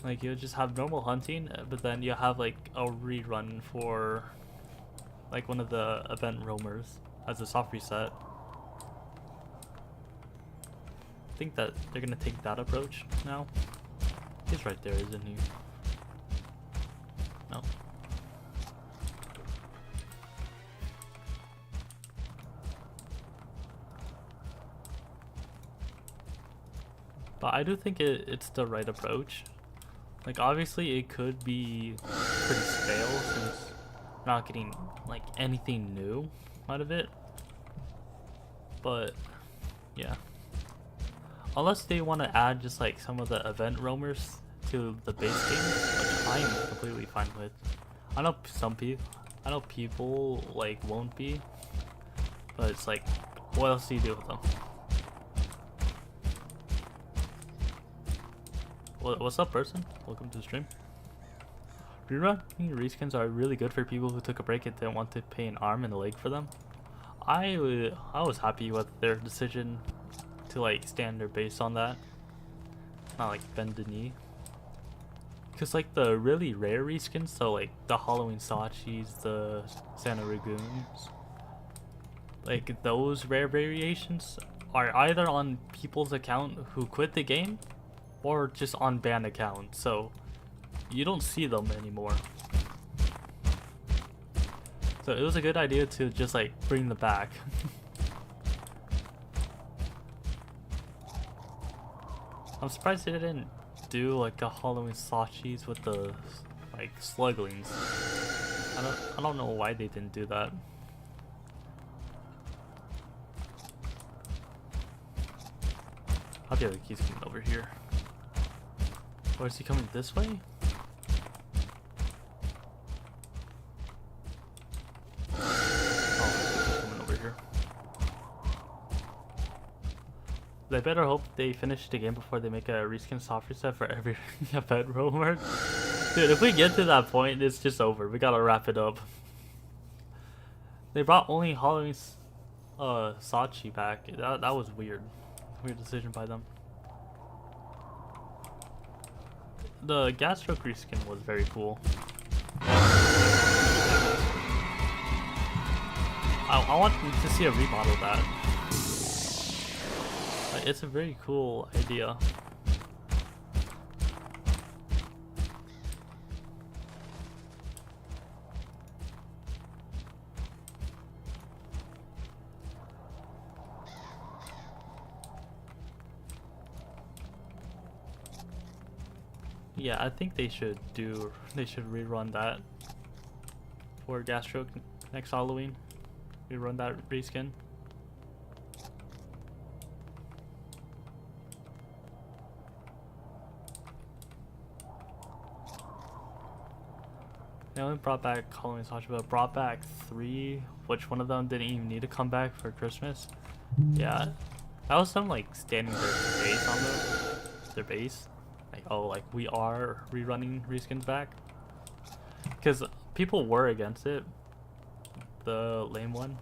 Speaker 1: Like, you'll just have normal hunting, but then you have like a rerun for like one of the event roamers as a soft reset. I think that they're gonna take that approach now. He's right there, isn't he? No. But I do think it's the right approach. Like, obviously it could be pretty stale since we're not getting like anything new out of it. But yeah. Unless they want to add just like some of the event roamers to the base game, which I am completely fine with. I know people like won't be, but it's like, what else do you do with them? What's up, person? Welcome to the stream. Rerun reskins are really good for people who took a break and didn't want to pay an arm and a leg for them. I was happy with their decision to like stand their base on that, not like bend the knee. Cause like the really rare reskins, so like the Halloween Sachis, the Santa Ragoons, like those rare variations are either on people's account who quit the game or just on banned accounts, so you don't see them anymore. So it was a good idea to just like bring them back. I'm surprised they didn't do like a Halloween Sachis with the like sluglings. I don't know why they didn't do that. How do you he's coming over here? Or is he coming this way? Oh, he's coming over here. They better hope they finish the game before they make a reskin soft reset for every event roamer. Dude, if we get to that point, it's just over. We gotta wrap it up. They brought only Halloween Sachi back. That was weird. Weird decision by them. The gas stroke reskin was very cool. I want to see a remodel of that. It's a very cool idea. Yeah, I think they should rerun that for gas stroke next Halloween. Rerun that reskin. They only brought back Halloween Sachi, but brought back 3, which one of them didn't even need to come back for Christmas. Yeah, that was them like standing their base on their base. Like, oh, like we are rerunning reskins back. Because people were against it. The lame one.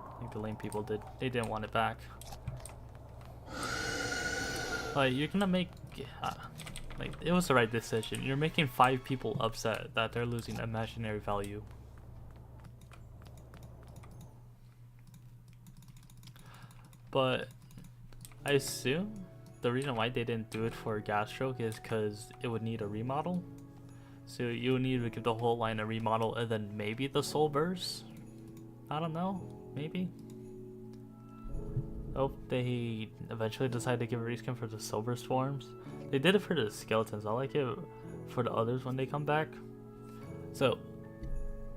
Speaker 1: I think the lame people they didn't want it back. Like, you're gonna make, like, it was the right decision. You're making 5 people upset that they're losing imaginary value. But I assume the reason why they didn't do it for gas stroke is because it would need a remodel. So you would need to give the whole line a remodel and then maybe the soul burst. I don't know, maybe. I hope they eventually decide to give a reskin for the silver swarms. They did it for the skeletons. I like it for the others when they come back. So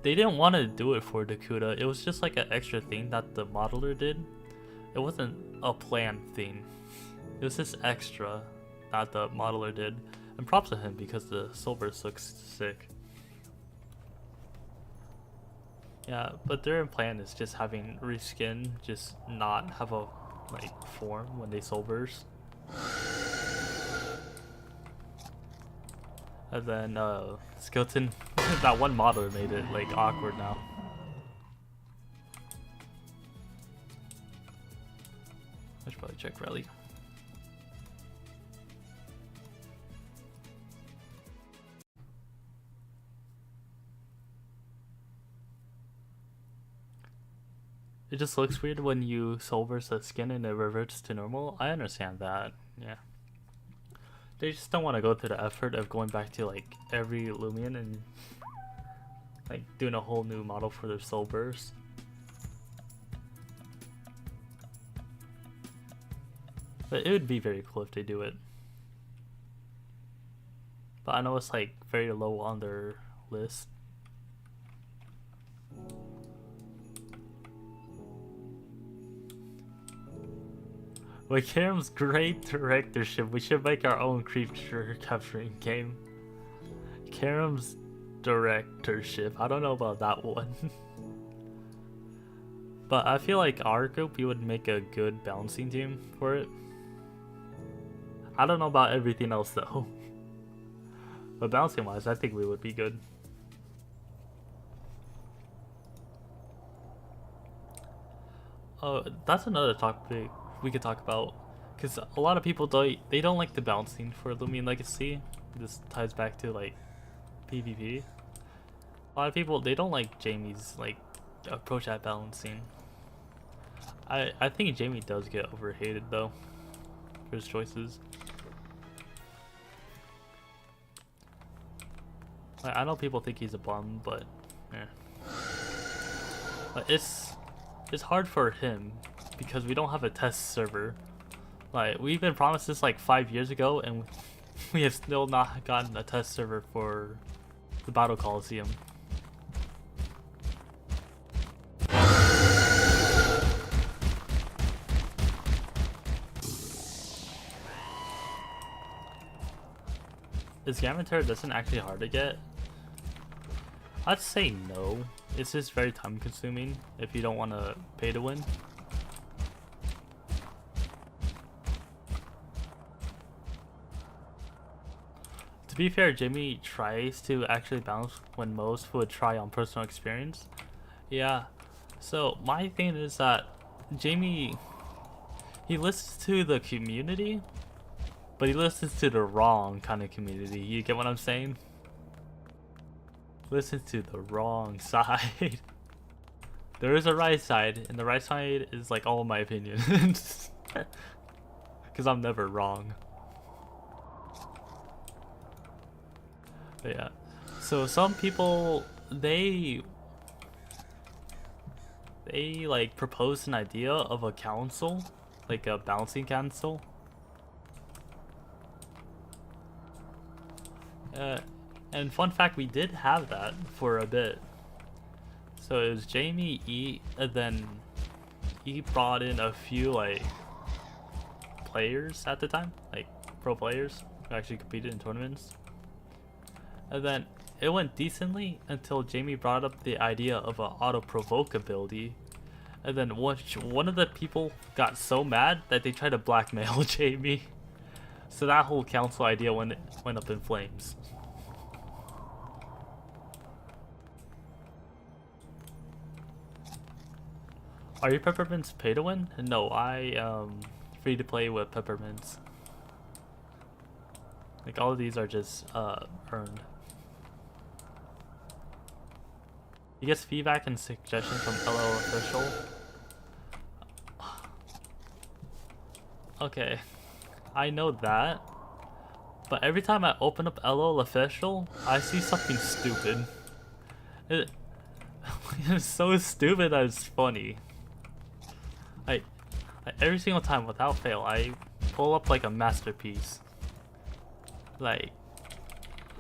Speaker 1: they didn't want to do it for Dakuda. It was just like an extra thing that the modeler did. It wasn't a planned thing. It was just extra that the modeler did. And props to him because the silver looks sick. Yeah, but their plan is just having reskin just not have a like form when they soul burst. And then Skeleton, that one model made it like awkward now. I should probably check rally. It just looks weird when you soul burst the skin and it reverts to normal. I understand that, yeah. They just don't want to go through the effort of going back to like every Loomian and like doing a whole new model for their soul burst. But it would be very cool if they do it. But I know it's like very low on their list. With Karam's great directorship, we should make our own creature capturing game. Karam's directorship. I don't know about that one. But I feel like our group, we would make a good balancing team for it. I don't know about everything else though. But balancing wise, I think we would be good. That's another topic we could talk about, because a lot of people they don't like the balancing for Loomian Legacy. This ties back to like PvP. A lot of people, they don't like Jamie's like approach at balancing. I think Jamie does get overhated though for his choices. Like, I know people think he's a bum, but yeah. Like, it's hard for him because we don't have a test server. Like, we've been promised this like 5 years ago, and we have still not gotten a test server for the Battle Coliseum. Is Gamanter doesn't actually hard to get? I'd say no. It's just very time consuming if you don't want to pay to win. To be fair, Jimmy tries to actually balance when most would try on personal experience. Yeah, so my thing is that Jamie, he listens to the community, but he listens to the wrong kind of community. You get what I'm saying? Listens to the wrong side. There is a right side, and the right side is like all my opinions. Because I'm never wrong. But yeah. So some people, they like proposed an idea of a council, like a balancing council. And fun fact, we did have that for a bit. So it was Jamie, E, and then he brought in a few like players at the time, like pro players who actually competed in tournaments. And then it went decently until Jamie brought up the idea of an auto provoke ability. And then one of the people got so mad that they tried to blackmail Jamie. So that whole council idea went up in flames. Are your peppermints pay to win? No, I free to play with peppermints. Like all of these are just earned. He gets feedback and suggestions from LO official. Okay, I know that, but every time I open up LO official, I see something stupid. It's so stupid that it's funny. Like every single time without fail, I pull up like a masterpiece. Like,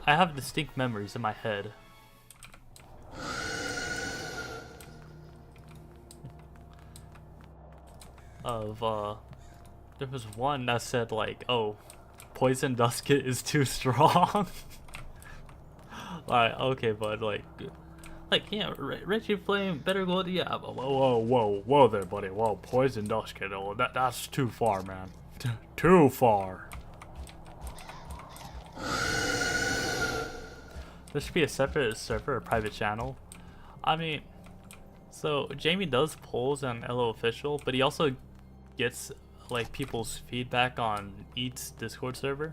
Speaker 1: I have distinct memories in my head. Of there was one that said like, oh, poison dusket is too strong. Like, okay, but like Like, yeah, Reggie Flame, better go. Yeah, whoa there, buddy. Whoa, Poison Dust Kid. Oh, that's too far, man. Too far. There should be a separate server, a private channel. I mean, so Jamie does polls on LO Official, but he also gets like people's feedback on each Discord server.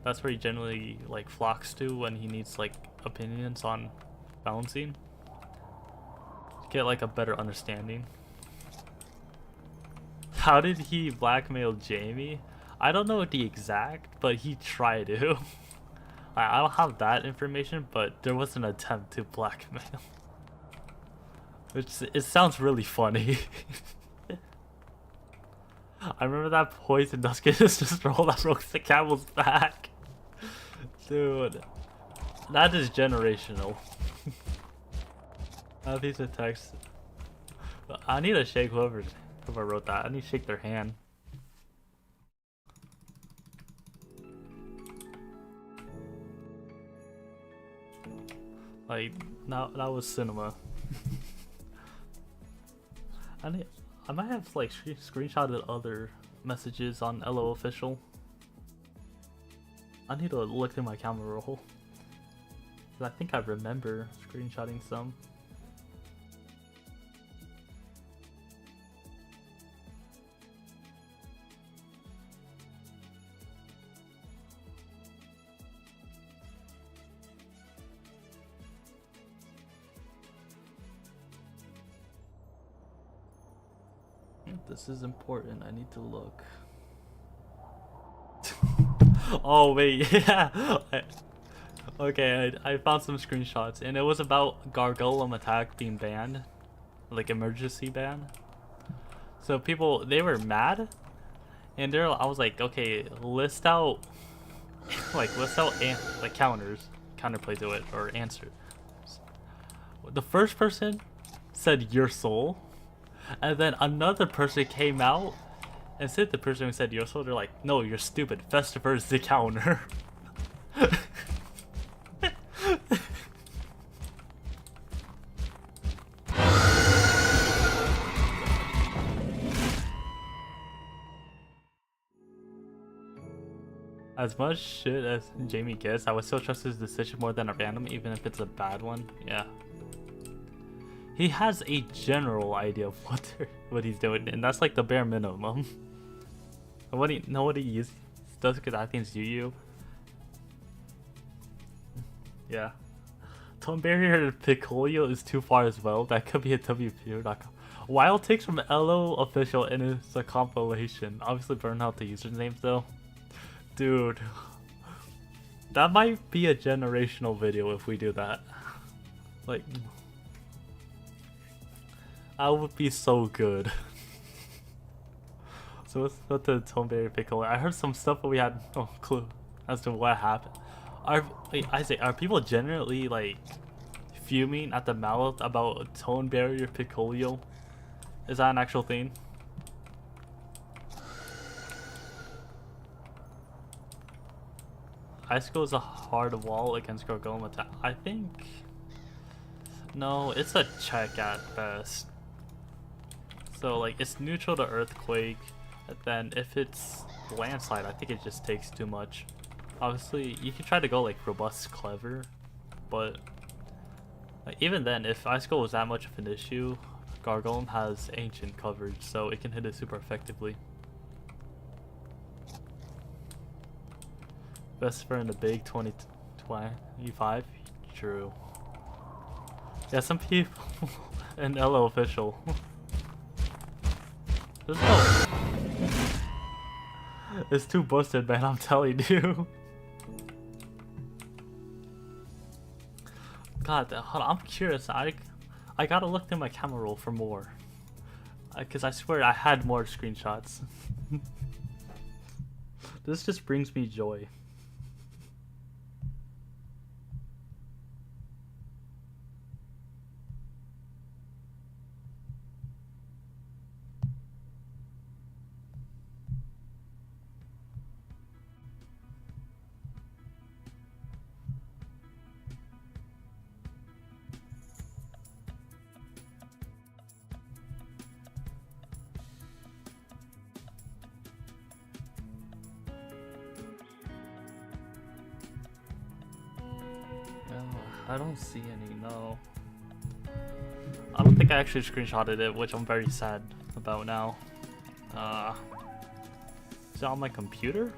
Speaker 1: That's where he generally like flocks to when he needs like opinions on balancing. Get like a better understanding. How did he blackmail Jamie? I don't know the exact, but he tried to. I don't have that information, but there was an attempt to blackmail. Which, it sounds really funny. I remember that Poison Dust Kid just rolled that broke the camel's back. Dude. That is generational. That piece of text. I need to shake whoever wrote that. I need to shake their hand. Like, that was cinema. I might have like screenshotted other messages on LO Official. I need to look through my camera roll. I think I remember screenshotting some. This is important. I need to look. Oh wait, yeah. Okay, I found some screenshots, and it was about Gargolem attack being banned, like emergency ban. So people, they were mad, and I was like, okay, list out like counters, counterplay to it, or answers. The first person said your soul. And then another person came out and said the person who said your soul, they're like, no, you're stupid. Festiver is the counter. As much shit as Jamie gets, I would still trust his decision more than a random, even if it's a bad one. Yeah. He has a general idea of what he's doing, and that's like the bare minimum. And what he does because I think it's Yu. Yeah. Tone barrier to Picolio is too far as well. That could be a WPO.com. Wild takes from LO Official, and it's a compilation. Obviously burn out the usernames though. Dude. That might be a generational video if we do that. Like, I would be so good. So let's go to Tone Barrier Piccolo. I heard some stuff, but we had no clue as to what happened. Are people generally like fuming at the mouth about Tone Barrier Piccolo? Is that an actual thing? Icicle is a hard wall against Gargolem attack. I think... No, it's a check at best. So like it's neutral to earthquake, and then if it's landslide, I think it just takes too much. Obviously, you can try to go like robust clever, but like, even then, if Icicle was that much of an issue, Gargolem has ancient coverage, so it can hit it super effectively. Best for in the big 2025? True. Yeah, some people in LO Official. There's no... It's too busted, man, I'm telling you. God, hold on, I'm curious. I gotta look through my camera roll for more. Because I swear I had more screenshots. This just brings me joy. I don't see any, no. I don't think I actually screenshotted it, which I'm very sad about now. Is it on my computer?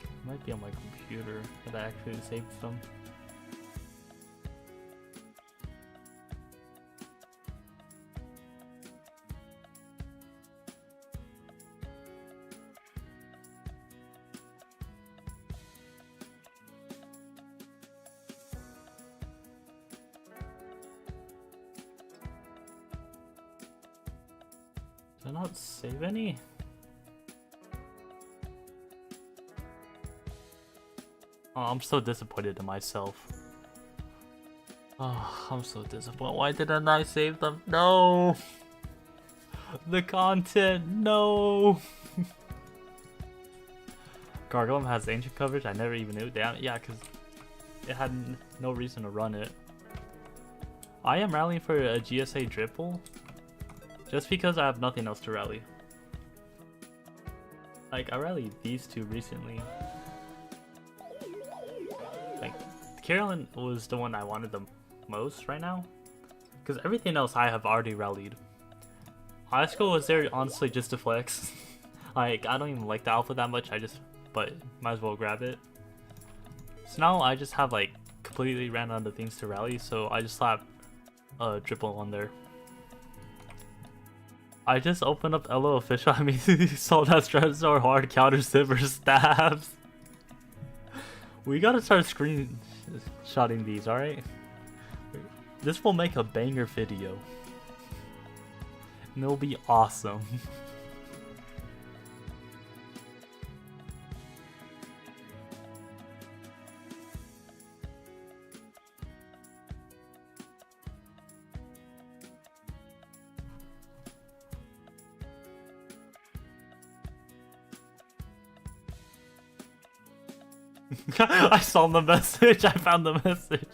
Speaker 1: It might be on my computer that I actually saved them. Did I not save any? Oh, I'm so disappointed in myself. Oh, I'm so disappointed. Why didn't I save them? No! The content, no! Gargoyle has ancient coverage? I never even knew. Damn, yeah, because it had no reason to run it. I am rallying for a GSA dripple. Just because I have nothing else to rally. Like, I rallied these two recently. Like, Carolyn was the one I wanted the most right now. Because everything else I have already rallied. High school was there honestly just to flex. Like, I don't even like the alpha that much, but might as well grab it. So now I just have like completely ran out of things to rally, so I just slap a triple on there. I just opened up LO official. I mean, sold out Stratosaur hard counter silver stabs. We gotta start screenshotting these, alright? This will make a banger video. And it'll be awesome. I saw the message. I found the message.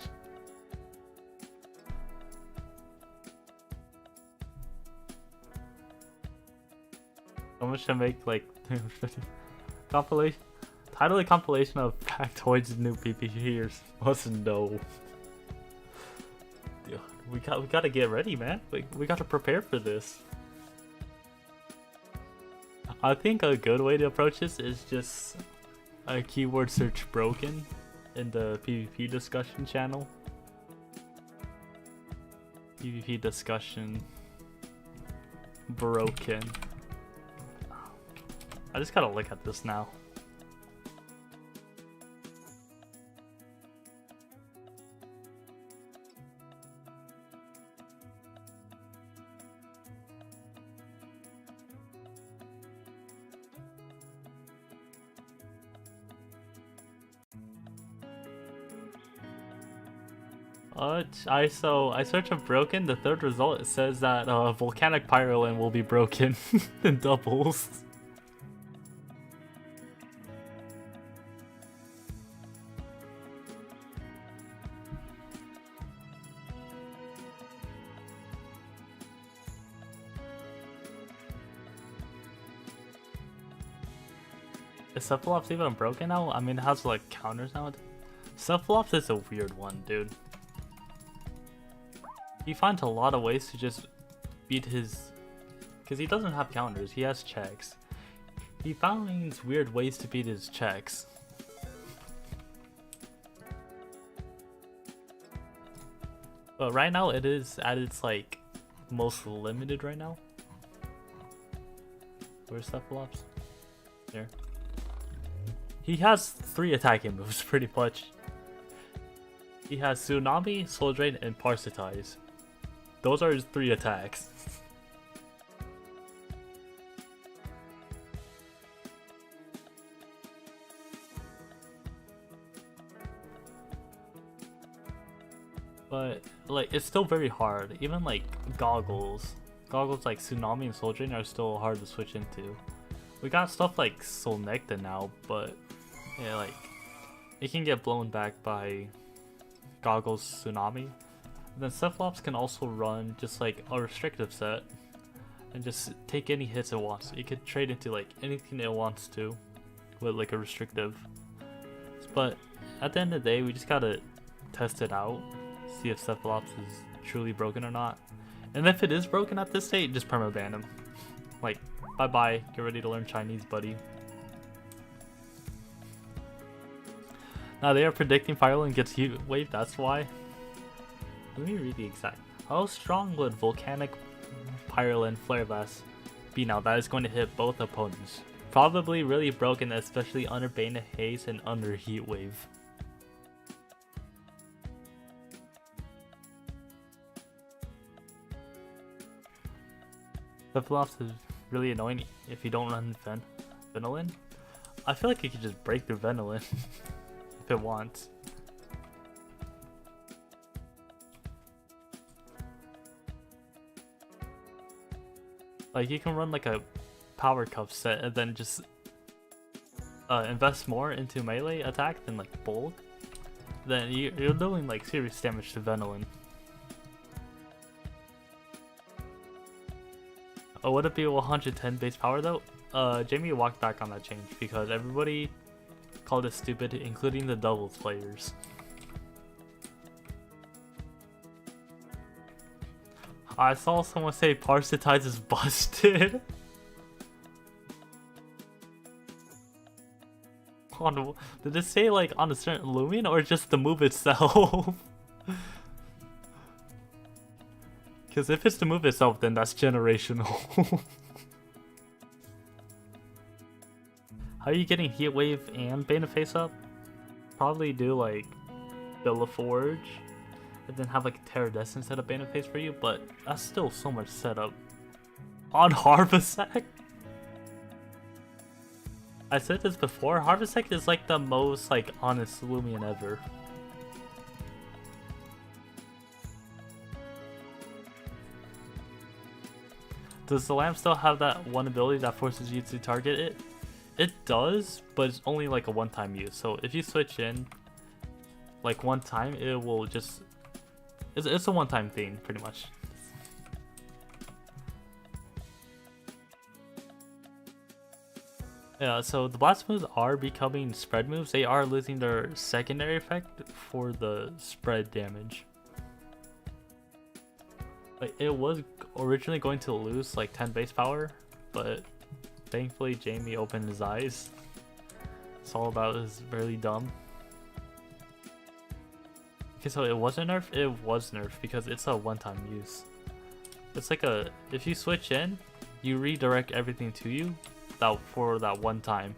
Speaker 1: Someone should make like compilation. Title a compilation of factoids and new PPPers. Let's know. Dude, we gotta get ready, man. We gotta prepare for this. I think a good way to approach this is just a keyword search broken in the PvP discussion channel. PvP discussion broken. I just gotta look at this now. I search up broken. The third result, it says that volcanic pyrolin will be broken in doubles. Is Cephalops even broken now? I mean, it has like counters now. Cephalops is a weird one, dude. He finds a lot of ways to just beat his... Because he doesn't have counters, he has checks. He finds weird ways to beat his checks. But right now it is at its like most limited right now. Where's Cephalops? There. He has 3 attacking moves pretty much. He has Tsunami, Soul Drain, and Parasitize. Those are his 3 attacks. But like, it's still very hard. Even like goggles like Tsunami and Soul Drain are still hard to switch into. We got stuff like Soul Nectar now, but yeah, like it can get blown back by goggles Tsunami. And then Cephalops can also run just like a restrictive set. and just take any hits it wants. It could trade into like anything it wants to with like a restrictive. But at the end of the day, we just gotta test it out, see if Cephalops is truly broken or not. And if it is broken at this state, just permaban him. Like, bye bye, get ready to learn Chinese, buddy. Now they are predicting Firelin gets Heat Wave, that's why. Let me read the exact. How strong would Volcanic Firelin Flare Blast be now? That is going to hit both opponents. Probably really broken, especially under Bane of Haze and under Heat Wave. Cephalops is really annoying if you don't run Venilin. I feel like it could just break through Venilin if it wants. Like, you can run like a Power Cup set and then just invest more into melee attack than like bulk. Then you're doing like serious damage to Venilin. Oh, would it be 110 base power though? Jamie walked back on that change because everybody called it stupid, including the doubles players. I saw someone say Parasitize is busted. Did it say like on a certain Loomian or just the move itself? Because if it's the move itself, then that's generational. How are you getting Heat Wave and Bane of Face up? Probably do like the LaForge and then have like Terradescent set up Bane of Face for you, but that's still so much setup. On Harvestek? I said this before, Harvestek is like the most like honest Loomian ever. Does the lamp still have that one ability that forces you to target it? It does, but it's only like a one-time use. So if you switch in like one time, it will just... It's a one-time thing, pretty much. Yeah, so the blast moves are becoming spread moves. They are losing their secondary effect for the spread damage. Like, it was originally going to lose like 10 base power, but thankfully Jamie opened his eyes. Saw that was really dumb. Okay, so it wasn't nerfed? It was nerfed because it's a one-time use. It's like a... If you switch in, you redirect everything to you for that one time.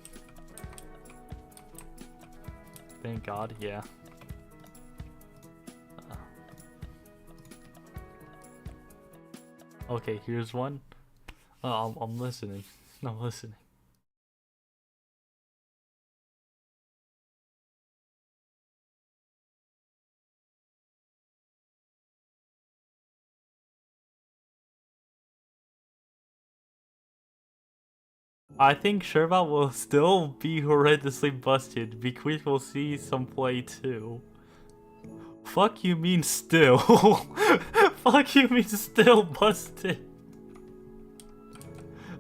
Speaker 1: Thank God, yeah. Okay, here's one. I'm listening. I'm listening. I think Sherva will still be horrendously busted. Bequeath will see some play too. Fuck you mean still. Fuck you mean still busted.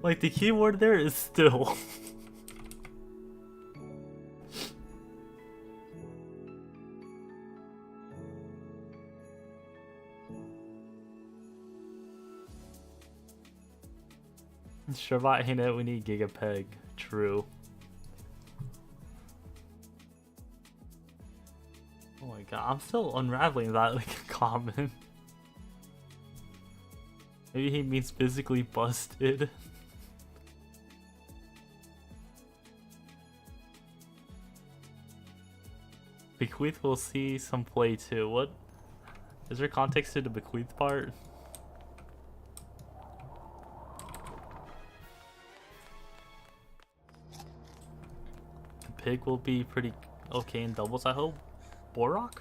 Speaker 1: Like, the keyword there is still. Shervat ain't it, we need Gigapeg. True. Oh my god, I'm still unraveling that like a comment. Maybe he means physically busted. Bequeath will see some play too. What? Is there context to the bequeath part? The pig will be pretty okay in doubles, I hope. Borok?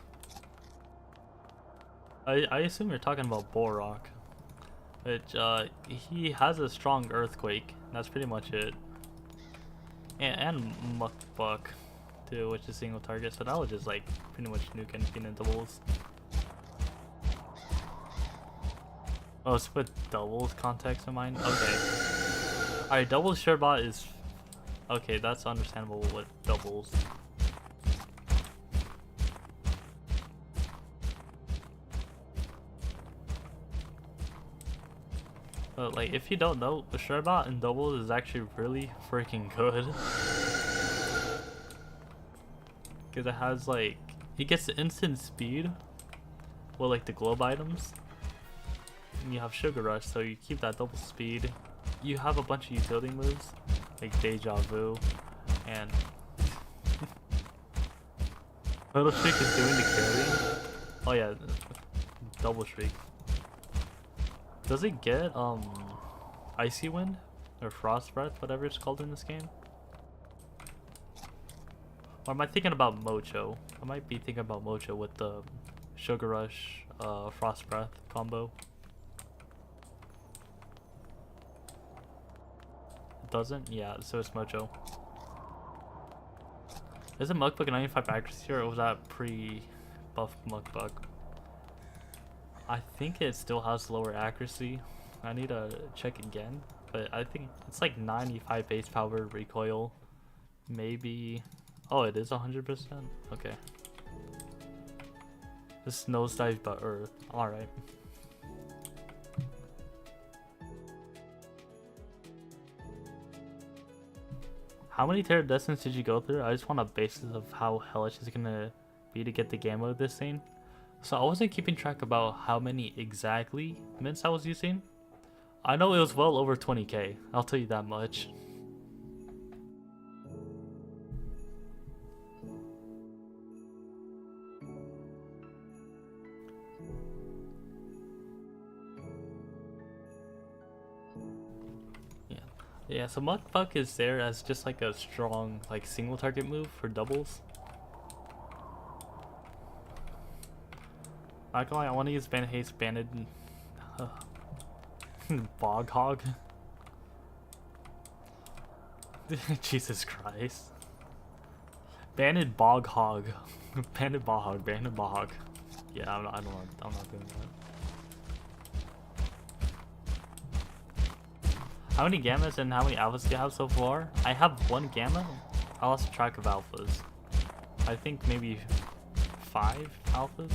Speaker 1: I assume you're talking about Borok. Which, he has a strong earthquake. That's pretty much it. And Muckbuck too, which is single target, so that was just like pretty much nuke anything in doubles. Oh, it's with doubles context in mind? Okay. Alright, doubles sure bot is... Okay, that's understandable with doubles. But like, if you don't know, the sure bot in doubles is actually really freaking good. Because it has like... It gets the instant speed with like the globe items. And you have Sugar Rush, so you keep that double speed. You have a bunch of utility moves, like Deja Vu, and Little Shriek is doing the carry. Oh yeah, double Shriek. Does it get Icy Wind or Frost Breath, whatever it's called in this game? Or am I thinking about Mocho? I might be thinking about Mocho with the Sugar Rush, Frost Breath combo. It doesn't? Yeah, so it's Mocho. Is it Mukbug a 95 accuracy, or was that pre-buff Mukbug? I think it still has lower accuracy. I need to check again, but I think it's like 95 base power recoil. Maybe... Oh, it is 100%? Okay. This nosedive but Earth. Alright. How many Terradescents did you go through? I just want a basis of how hellish it's gonna be to get the gamma of this thing. So I wasn't keeping track about how many exactly mints I was using. I know it was well over 20k, I'll tell you that much. Yeah, so Mukbug is there as just like a strong like single target move for doubles. Not gonna lie, I want to use Banded Haste, Banded Bog Hog. Jesus Christ. Banded Bog Hog. Banded Bog Hog, Banded Bog Hog. Yeah, I'm not doing that. How many gammas and how many alphas do you have so far? I have one gamma. I lost track of alphas. I think maybe 5 alphas.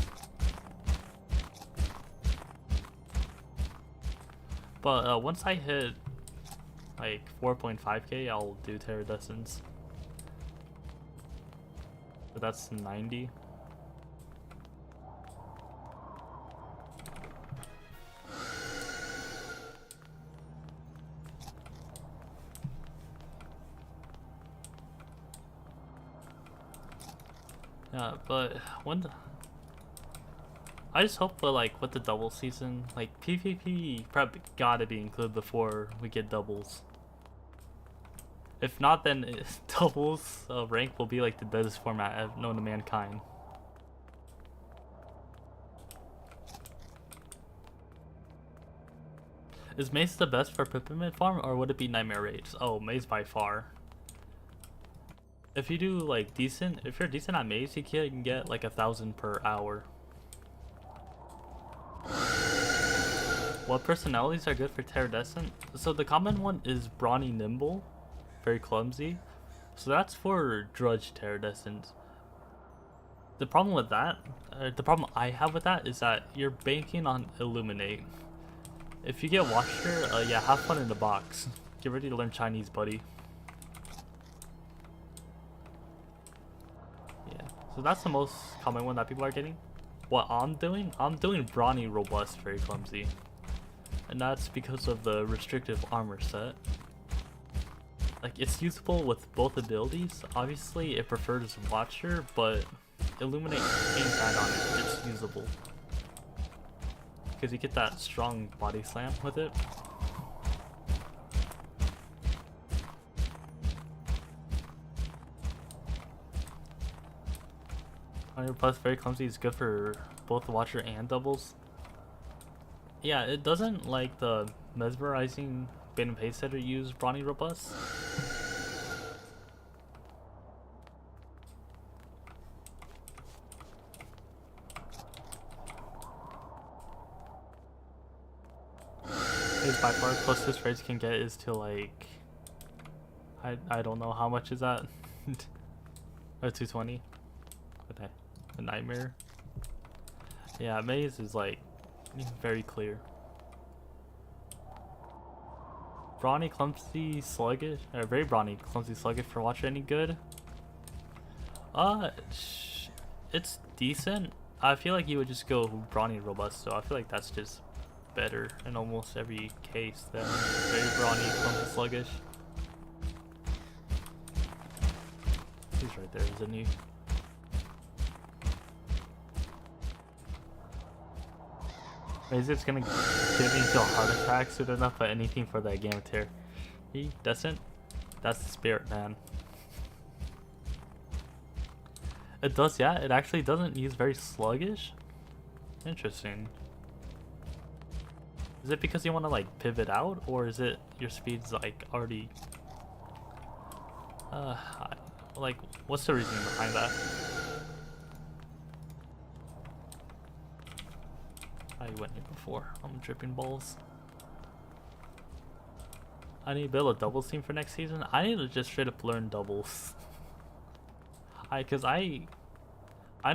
Speaker 1: But once I hit like 4.5k, I'll do Terradescents. But that's 90. Yeah, but I just hope that like with the double season, like PvP prep gotta be included before we get doubles. If not, then doubles rank will be like the deadest format known to mankind. Is Maze the best for Peppermint Farm, or would it be Nightmare Raids? Oh, Maze by far. If you do like decent, if you're decent at Maze, you can get like 1,000 per hour. What personalities are good for Terradescent? So the common one is Brawny Nimble, very clumsy. So that's for Drudge Terradescent. The problem with that, the problem I have with that is that you're banking on Illuminate. If you get Watcher, yeah, have fun in the box. Get ready to learn Chinese, buddy. So that's the most common one that people are getting. What I'm doing Brawny Robust, very clumsy. And that's because of the restrictive armor set. Like, it's usable with both abilities. Obviously, it prefers Watcher, but Illuminate ain't bad on it. It's usable. Because you get that strong body slam with it. 100 plus very clumsy is good for both Watcher and doubles. Yeah, it doesn't like the mesmerizing bait and paste setter use Brawny Robust. is by far closest rates can get is to like I don't know how much is that. Or 220. Okay. A nightmare. Yeah, maze is like very clear. Brawny, clumsy, sluggish, or very brawny, clumsy, sluggish for watch any good. It's decent. I feel like you would just go brawny, robust, so I feel like that's just better in almost every case than very brawny, clumsy, sluggish. He's right there, isn't he? Is gonna get me into a heart attack soon enough, but anything for that game of terror. He doesn't. That's the spirit, man. It does, yeah. It actually doesn't use very sluggish. Interesting. Is it because you want to like pivot out, or is it your speed's like already? Like, what's the reasoning behind that? I went here before. I'm dripping balls. I need to build a doubles team for next season. I need to just straight up learn doubles. Cause I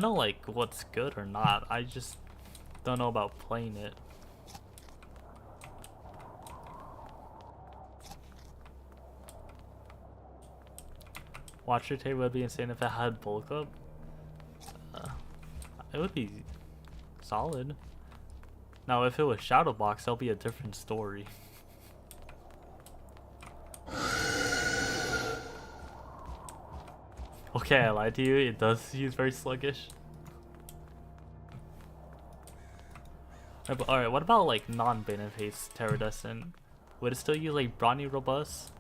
Speaker 1: know like what's good or not. I just don't know about playing it. Watcher tape would be insane if it had bulk up. It would be solid. Now, if it was Shadow Box, that'll be a different story. Okay, I lied to you. It does use very sluggish. Alright, what about like non-Bane Face Terradescent? Would it still use like Brawny, Robust,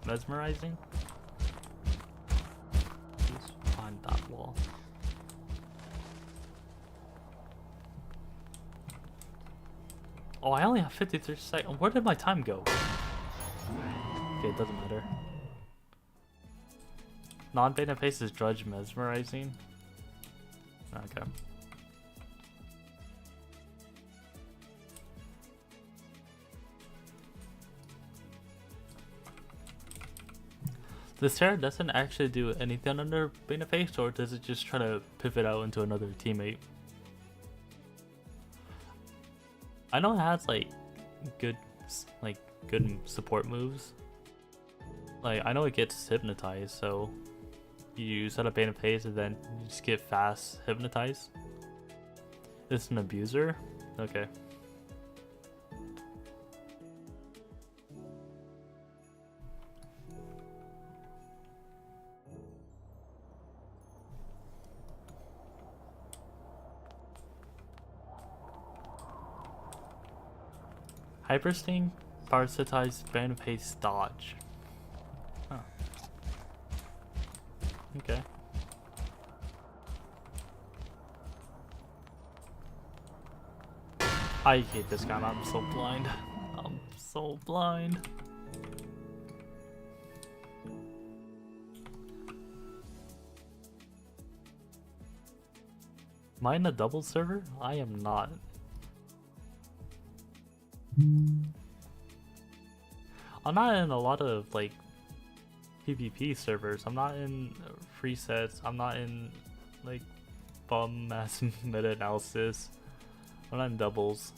Speaker 1: Mesmerizing? Please find that wall. Oh, I only have 53 seconds. Where did my time go? Okay, it doesn't matter. Non-Bane Face is Drudge Mesmerizing. Okay. Does Terra doesn't actually do anything under Bane Face, or does it just try to pivot out into another teammate? I know it has like good support moves. Like I know it gets hypnotized, so you set up Bane Face and then you just get fast hypnotized. It's an abuser? Okay. Hypersting parasitized Bane Face dodge. Huh. Okay. I hate this guy. I'm so blind. I'm so blind. Am I in a double server? I am not. I'm not in a lot of like PvP servers. I'm not in free sets. I'm not in like bum mass meta analysis. I'm not in doubles.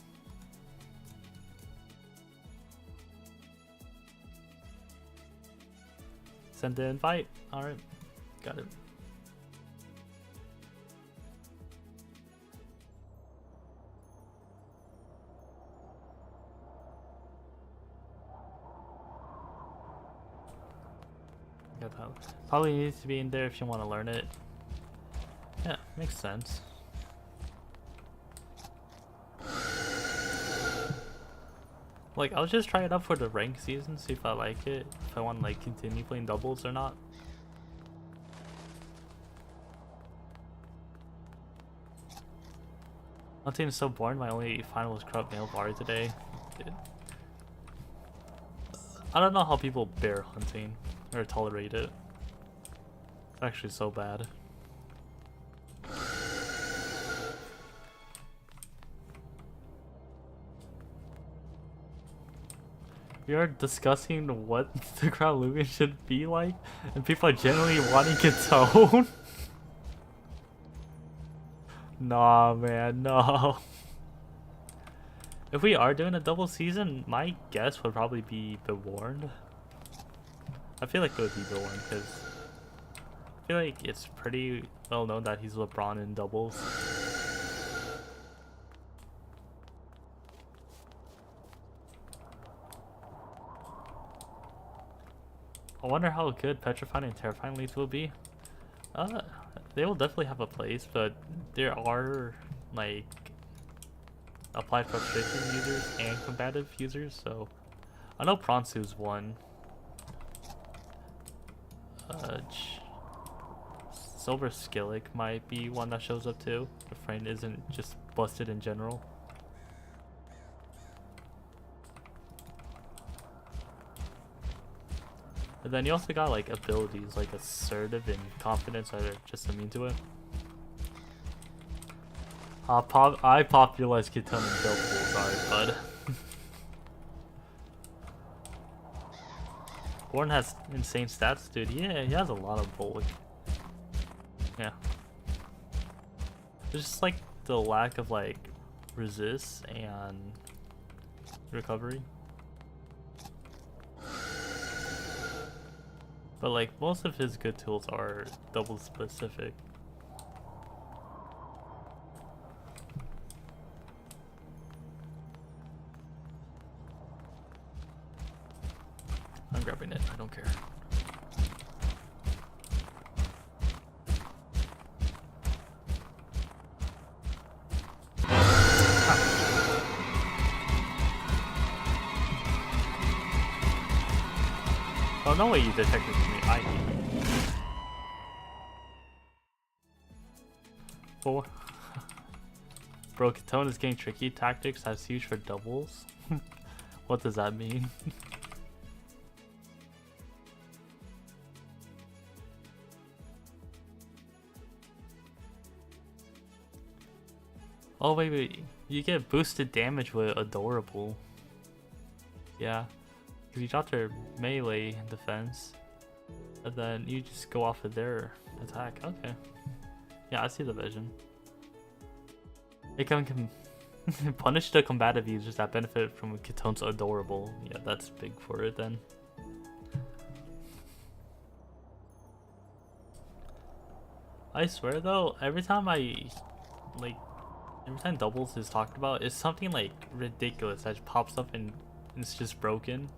Speaker 1: Send the invite. Alright. Got it. Probably needs to be in there if you want to learn it. Yeah, makes sense. Like, I'll just try it out for the rank season, see if I like it, if I want to like continue playing doubles or not. Hunting is so boring. My only final was corrupt male bar today. Dude. I don't know how people bear hunting or tolerate it. It's actually so bad. We are discussing what the Crown Loomian should be like, and people are generally wanting Kitone. Nah, man, no. If we are doing a double season, my guess would probably be Bewarned. I feel like it would be Bewarned because I feel like it's pretty well known that he's LeBron in doubles. I wonder how good Petrifying and Terrifying leads will be. They will definitely have a place, but there are like applied frustration users and combative users, so I know Pronsu's one. Silver Skillick might be one that shows up too. The friend isn't just busted in general. And then you also got like abilities like assertive and confidence that are just immune to it. I popularized Kitone and Build Pool, sorry bud. Warren has insane stats, dude. Yeah, he has a lot of bulk. Yeah. It's just like the lack of like resist and recovery. But like most of his good tools are double specific. I'm grabbing it, I don't care. Oh, no way you detected me. I hate you. 4. Bro, Kitone is getting tricky. Tactics that's huge for doubles. What does that mean? Oh, wait. You get boosted damage with Adorable. Yeah. Because you drop their melee defense, and then you just go off of their attack. Okay. Yeah, I see the vision. It can punish the combative users that benefit from Kitone's Adorable. Yeah, that's big for it then. I swear though, every time doubles is talked about, it's something like ridiculous that pops up and it's just broken.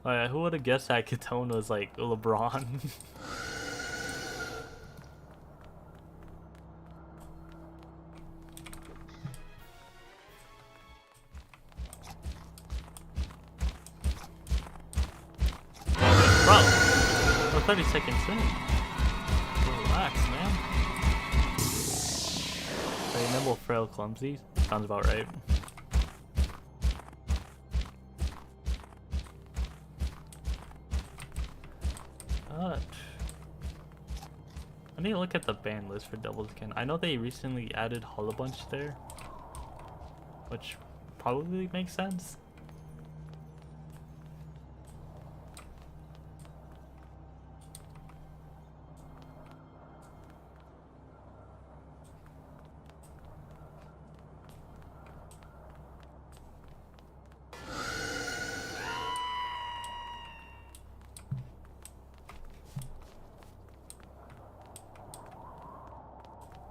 Speaker 1: Who would have guessed that Kitone was like LeBron? Bro, we're 30 seconds in. Relax, man. Very nimble, frail, clumsy. Sounds about right. I need to look at the ban list for doubles again. I know they recently added Hollow Bunch there, which probably makes sense.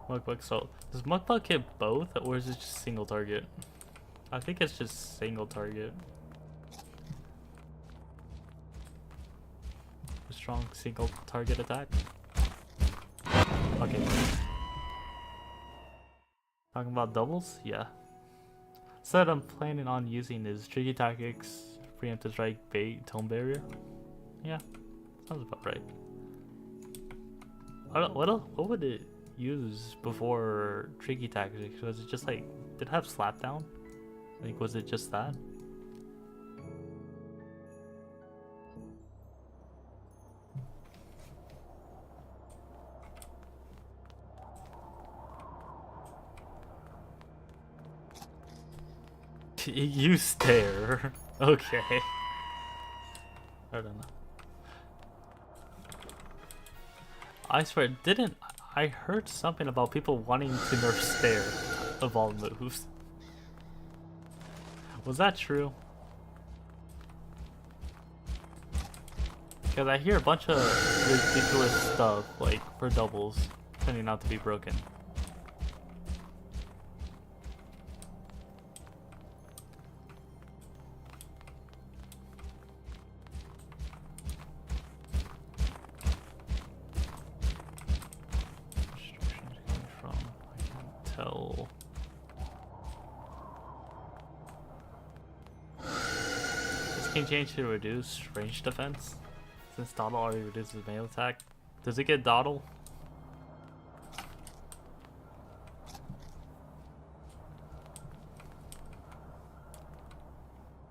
Speaker 1: Mukbug, so does Mukbug hit both or is it just single target? I think it's just single target. A strong single target attack. Okay. Talking about doubles? Yeah. So that I'm planning on using is Tricky Tactics, Preemptive Strike, Bait, Tone Barrier. Yeah, sounds about right. What would it use before Tricky Tactics? Was it just like, did it have Slap Down? Like, was it just that? You stare. Okay. I don't know. I swear, didn't I heard something about people wanting to nerf stare of all moves? Was that true? Because I hear a bunch of ridiculous stuff, like, for doubles, turning out to be broken. Instructions coming from, I can't tell. This can change to reduce range defense. Since Dawdle already reduces melee attack. Does it get Dawdle?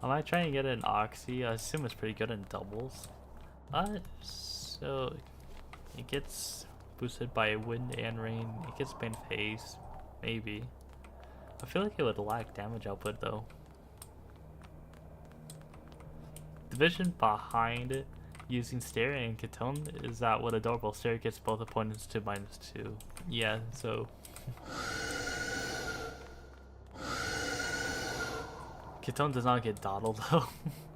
Speaker 1: I might try and get an Oxy. I assume it's pretty good in doubles. So it gets boosted by wind and rain. It gets bane phase. Maybe. I feel like it would lack damage output though. The vision behind it using Stare and Ketone is that with Adorable Stare gets both opponents to -2. Yeah, so Ketone does not get Dawdle though.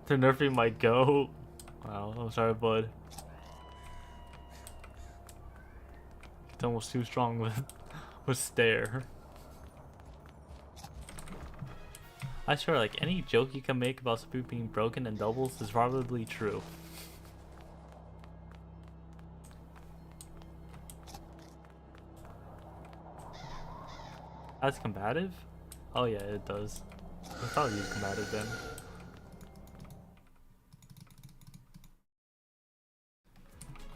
Speaker 1: They're nerfing my Go. Wow, I'm sorry, bud. Ketone was too strong with Stare. I swear, like, any joke you can make about something being broken in doubles is probably true. That's combative? Oh yeah, it does. I thought it was combative then.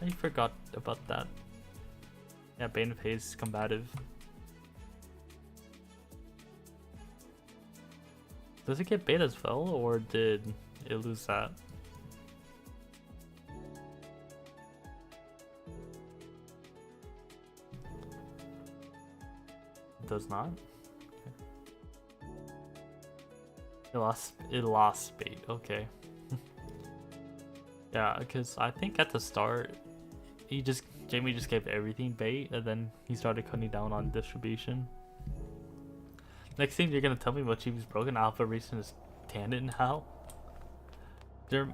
Speaker 1: I forgot about that. Yeah, Bane Phase is combative. Does it get bait as well, or did it lose that? It does not? Okay. It lost bait, okay. Yeah, because I think at the start Jamie just gave everything bait and then he started cutting down on distribution. Next thing you're gonna tell me about Chibi's broken alpha racing is Tandon now? I'm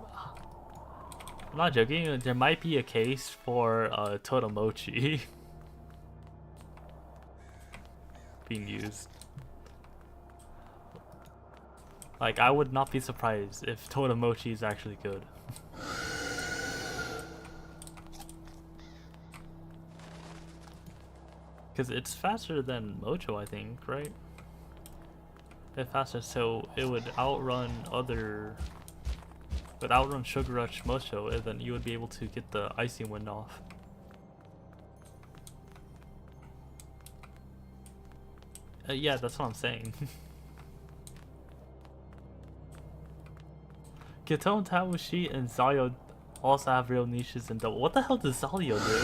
Speaker 1: not joking, there might be a case for Totemochi being used. Like, I would not be surprised if Totemochi is actually good. Because it's faster than Mocho, I think, right? It's faster, so it would outrun Sugar Rush Mocho, and then you would be able to get the Icy Wind off. Yeah, that's what I'm saying. Ketone, Tamushi, and Zalio also have real niches in double. What the hell does Zalio do?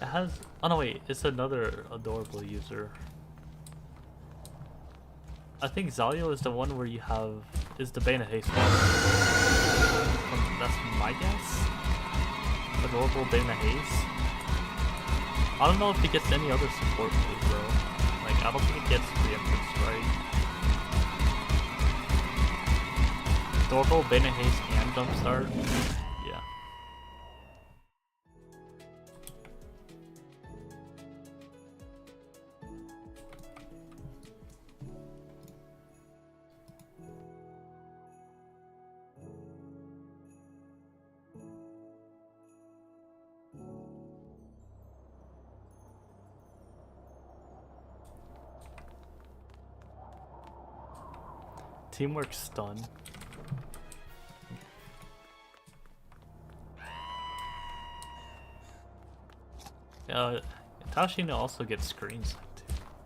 Speaker 1: It has... Oh no, wait, it's another adorable user. I think Zalio is the one where you have... is the Bane of Haste one. That's my guess? Adorable Bane of Haste? I don't know if he gets any other support moves though. Like, I don't think it gets Preemptive Strike. Adorable Bane of Haste and Jumpstart? Yeah. Teamwork stun. Taoshi also gets screens.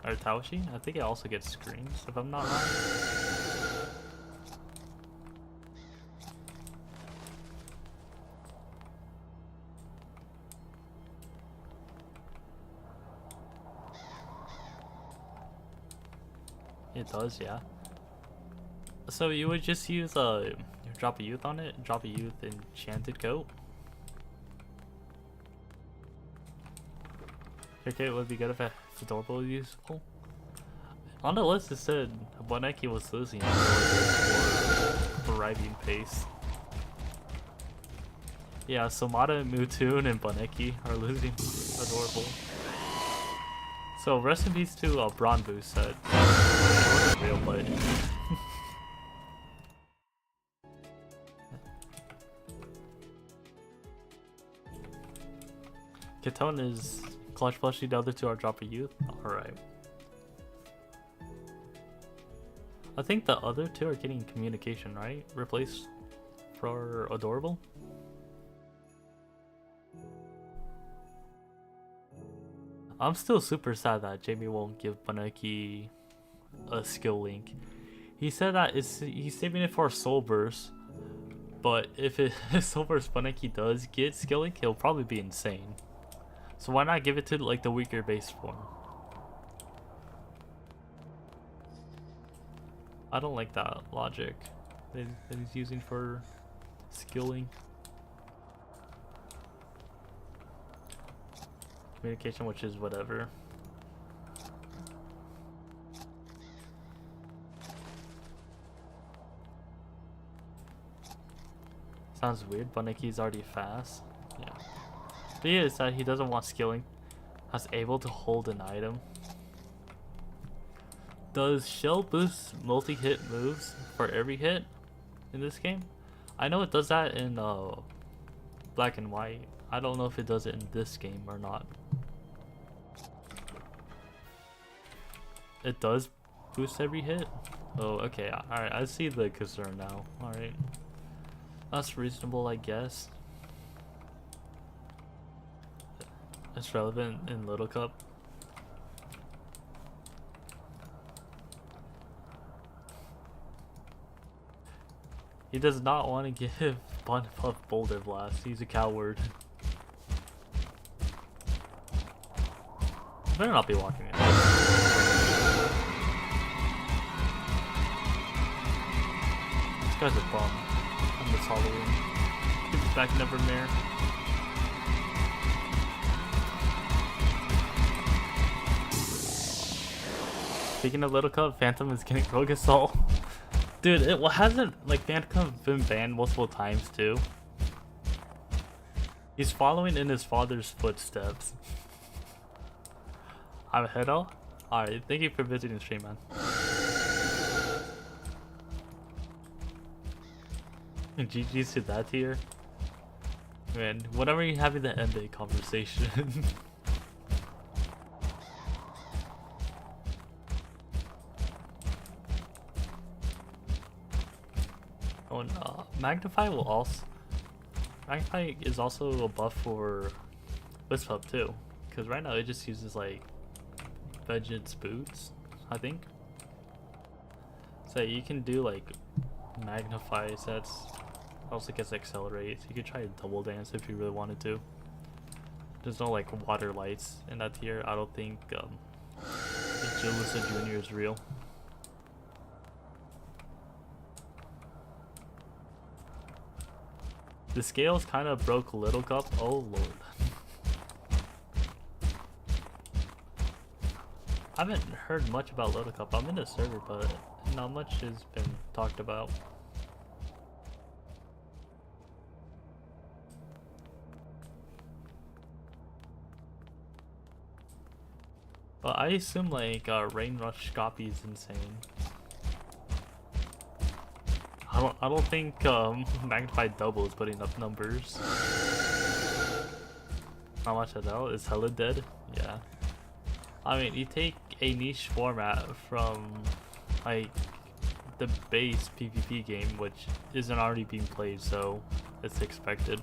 Speaker 1: Or Taoshi? I think it also gets screens, if I'm not wrong. It does, yeah. So you would just use drop a youth on it, drop a youth enchanted coat. Okay, it would be good if adorable was useful. On the list it said Boneki was losing for arriving pace. Yeah, Somata, Mewtwo, and Boneki are losing adorable. So rest in peace to Braun Boost set. It wasn't real, but Katone is clutch plushie, the other two are drop a youth. Alright. I think the other two are getting communication, right? Replaced for adorable. I'm still super sad that Jamie won't give Boneki a skill link. He said that he's saving it for Soul Burst, but if Soul Burst Boneki does get skill link, he'll probably be insane. So why not give it to like the weaker base form? I don't like that logic that he's using for skilling. Communication, which is whatever. Sounds weird, Boneki's already fast. Yeah. But he is that he doesn't want skilling. Has able to hold an item. Does Shell boost multi-hit moves for every hit in this game? I know it does that in Black and White. I don't know if it does it in this game or not. It does boost every hit? Oh, okay. Alright, I see the concern now. Alright. That's reasonable, I guess. It's relevant in Little Cup. He does not want to give Puff Boulder Blast. He's a coward. Better not be walking in. This guy's a bum. On this Halloween. Give it back Nevermere. Speaking of Little Cup, Phantom is getting Rogue Assault. Dude, it hasn't like Phantom been banned multiple times too. He's following in his father's footsteps. I'm Hedo. Alright, thank you for visiting the stream, man. And GG's to that tier. Man, whenever you're having the NBA conversation. Oh, and Magnify will also. Magnify is also a buff for Wisp Up too, because right now it just uses like Veget's boots, I think. So you can do like Magnify sets. Also gets Accelerate. So you could try Double Dance if you really wanted to. There's no like water lights in that tier. I don't think Jalissa Jr. is real. The scales kind of broke Little Cup. Oh lord. I haven't heard much about Little Cup. I'm in the server, but not much has been talked about. But I assume like Rain Rush Scoppy is insane. I don't think Magnified Double is putting up numbers. How much at all? Is hella dead? Yeah. I mean, you take a niche format from like the base PvP game, which isn't already being played, so it's expected.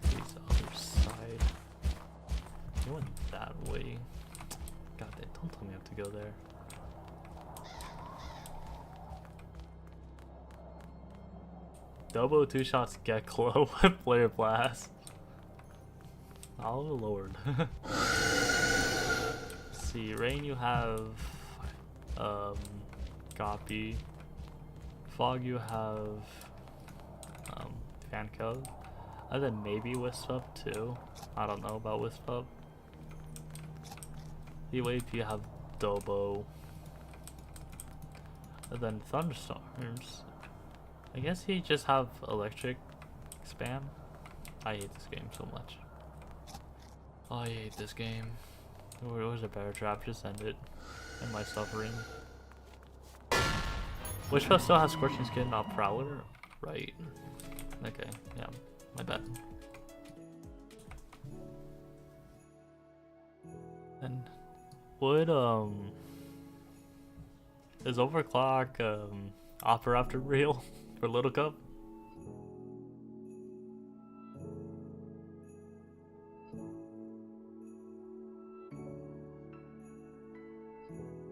Speaker 1: Please, other side. You went that way. God damn, don't tell me I have to go there. Double 2 shots get Geklo with Flare Blast. Oh lord. Let's see, Rain, you have copy. Fog, you have Fan Code, and then maybe Wisp Up too. I don't know about Wisp Up. Heatwave, you have Dobo, and then Thunderstorms. I guess you just have Electric Spam. I hate this game so much. Oh, I hate this game. Where's a better trap? Just end it. End my suffering. Wishbone still has Scorching Skin, not Prowler? Right. Okay, yeah, my bad. And would is Overclock Opera after real for Little Cup?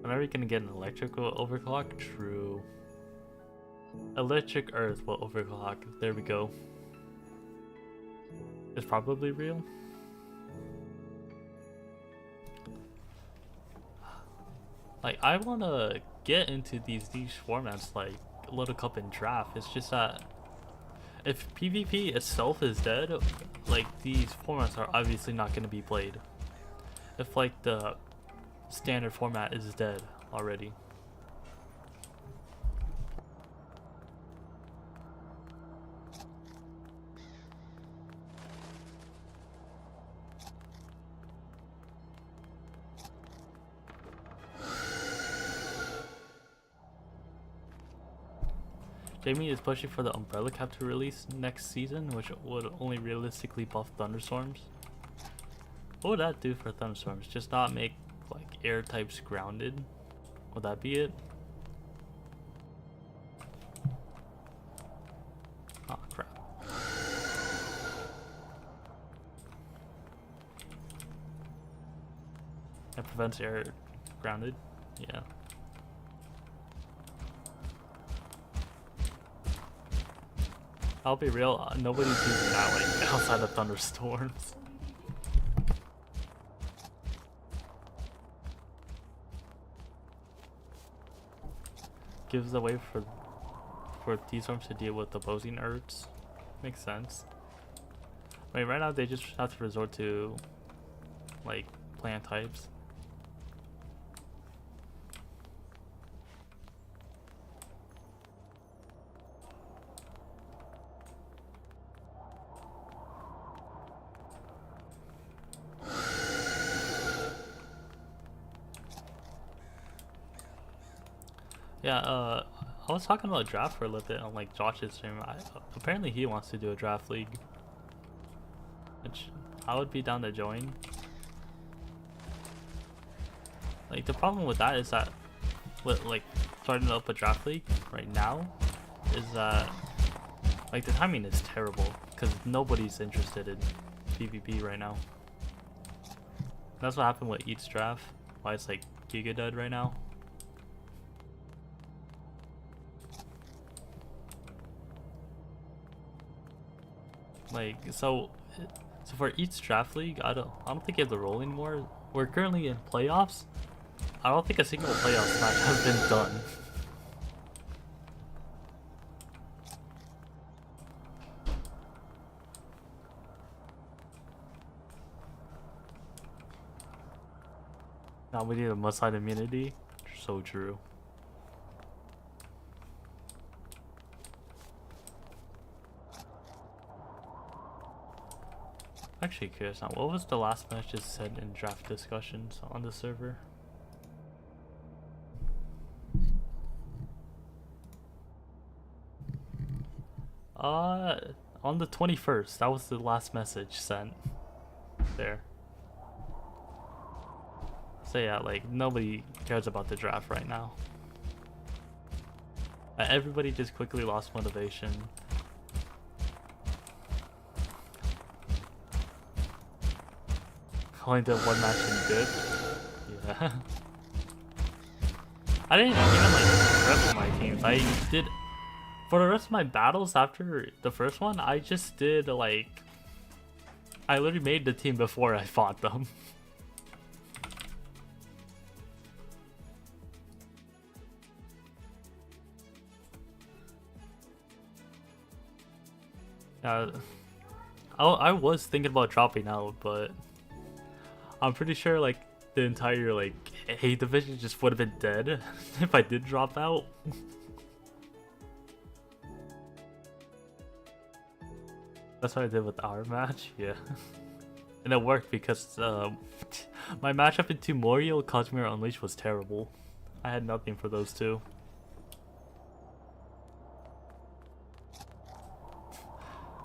Speaker 1: Whenever you can get an electrical overclock, true. Electric Earth will overclock. There we go. It's probably real. Like, I want to get into these niche formats like Little Cup and Draft. It's just that if PvP itself is dead, like, these formats are obviously not going to be played. If like the standard format is dead already. Jamie is pushing for the Umbrella Cap to release next season, which would only realistically buff Thunderstorms. What would that do for Thunderstorms? Just not make like air types grounded? Would that be it? Oh crap. It prevents air grounded? Yeah. I'll be real, nobody's using that like outside of Thunderstorms. Gives a way for these storms to deal with opposing Urts. Makes sense. I mean, right now they just have to resort to like plant types. Yeah, I was talking about draft for a little bit on like Josh's stream. Apparently he wants to do a draft league, which I would be down to join. Like the problem with that is that with like starting up a draft league right now is that like the timing is terrible because nobody's interested in PvP right now. That's what happened with each draft. Why it's like giga dead right now. Like so for each draft league, I don't think you have to roll anymore. We're currently in playoffs. I don't think a single playoff match has been done. Now we need a must-side immunity. So true. Actually curious now, what was the last match said in draft discussions on the server? On the 21st, that was the last message sent there. So yeah, like nobody cares about the draft right now. Everybody just quickly lost motivation. Only did one match in good. Yeah. I didn't even like rep my teams. I did for the rest of my battles after the first one. I just did like I literally made the team before I fought them. Uh, I was thinking about dropping out, but I'm pretty sure like the entire like A division just would have been dead if I did drop out. That's what I did with our match, yeah. And it worked because my matchup into Moriel, Cosmere, Unleashed was terrible. I had nothing for those two.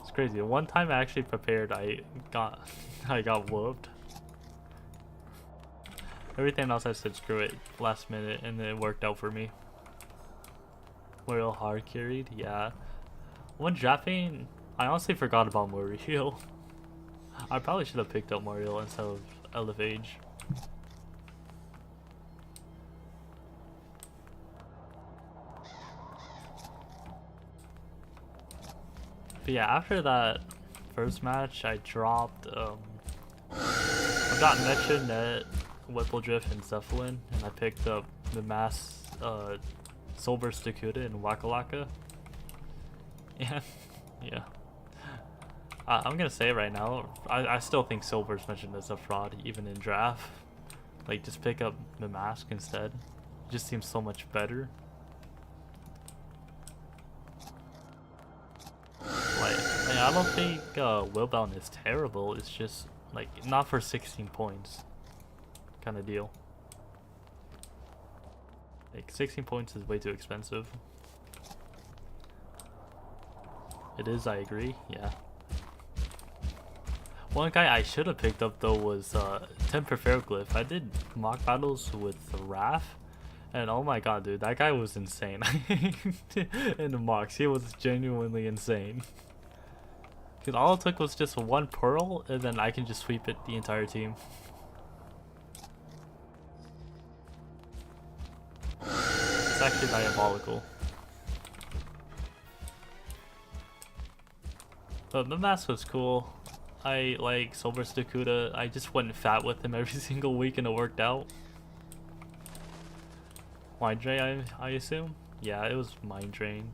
Speaker 1: It's crazy. One time I actually prepared, I got whooped. Everything else I said screw it last minute, and it worked out for me. Moriel hard carried, yeah. When drafting, I honestly forgot about Moriel. I probably should have picked up Moriel instead of Elevage. But yeah, after that first match, I dropped. I got Mecha, Net, Whipple Drift, and Cephalin, and I picked up the Mass, Soulburst Dakota, and Waka Waka. Yeah, yeah. I'm gonna say right now, I still think Soulburst mentioned as a fraud, even in draft. Like, just pick up the mask instead. It just seems so much better. Like I don't think Willbound is terrible. It's just like not for 16 points, kind of deal. Like 16 points is way too expensive. It is, I agree. Yeah. One guy I should have picked up though was Temper Fairglyph. I did mock battles with Raph, and oh my god, dude, that guy was insane. In the mocks, he was genuinely insane. Because all it took was just one pearl, and then I can just sweep it the entire team. It's actually diabolical. But the mask was cool. I like Soulburst Dakota. I just went fat with him every single week and it worked out. Mind Drain, I assume? Yeah, it was Mind Drain.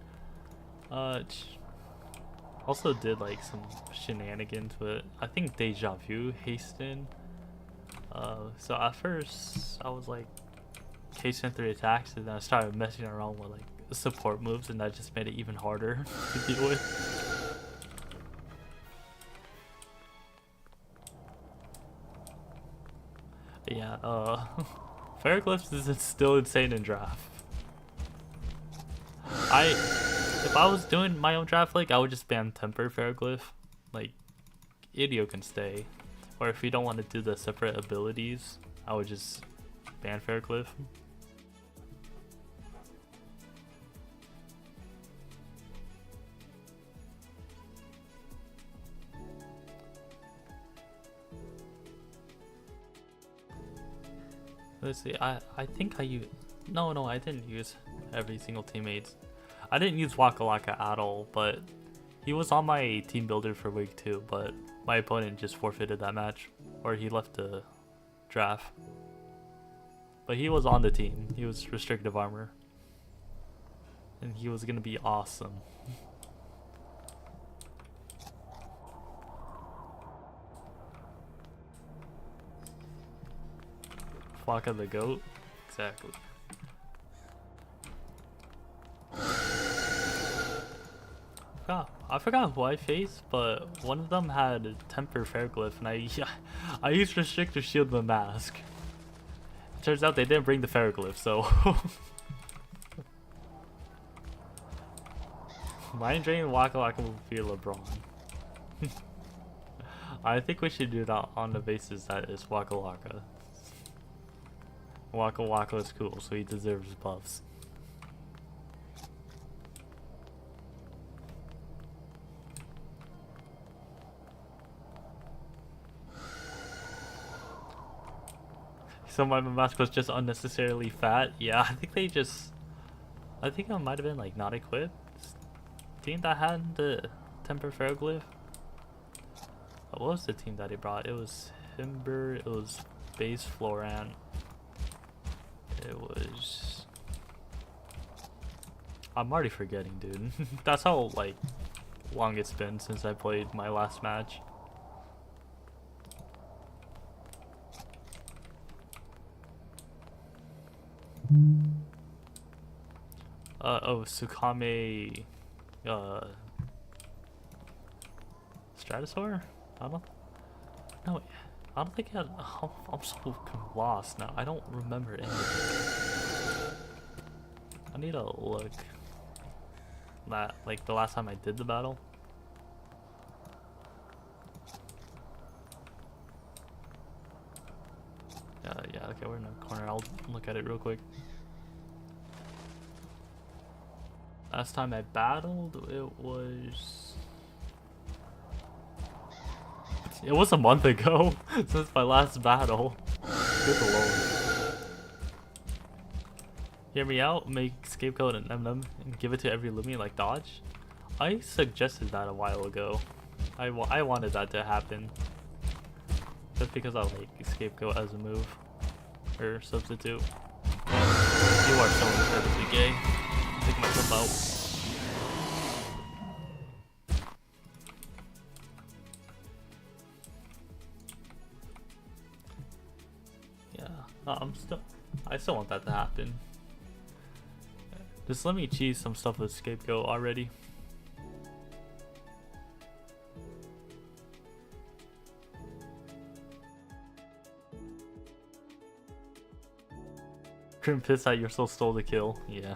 Speaker 1: Also did like some shenanigans with, I think Deja Vu hasten. So at first I was like hasten 3 attacks, and then I started messing around with like support moves, and that just made it even harder to deal with. Yeah, Fairglyphs is still insane in draft. If I was doing my own draft league, I would just ban Temper Fairglyph. Like, Idio can stay. Or if you don't want to do the separate abilities, I would just ban Fairglyph. Let's see, I think I used... No, I didn't use every single teammate. I didn't use Waka Waka at all, but he was on my team builder for week 2, but my opponent just forfeited that match. Or he left the draft. But he was on the team. He was restrictive armor. And he was gonna be awesome. Waka the goat? Exactly. I forgot who I faced, but one of them had Temper Fairglyph, and I used Restrictive Shield the mask. It turns out they didn't bring the Fairglyph, so... Mind Drain Waka Waka will be LeBron. I think we should do that on the basis that it's Waka Waka. Waka Waka is cool, so he deserves buffs. So my mask was just unnecessarily fat. Yeah, I think I think it might have been like not equipped. Team that had the Temper Fairglyph. What was the team that he brought? It was Himber, it was Base Florant. It was... I'm already forgetting, dude. That's how, like, long it's been since I played my last match. Oh, Sukame, Stratosaur? I don't think I'm so lost now. I don't remember anything. I need to look. Like the last time I did the battle. Yeah, okay, we're in the corner. I'll look at it real quick. Last time I battled, it was a month ago since my last battle. Good lord. Hear me out, make Scapegoat an M&M and give it to every Loomian like Dodge? I suggested that a while ago. I wanted that to happen. Just because I like Scapegoat as a move. Or substitute. You are so incredibly gay. Take myself out. I still want that to happen. Just let me cheese some stuff with Scapegoat already. Couldn't piss that you're still stole the kill. Yeah.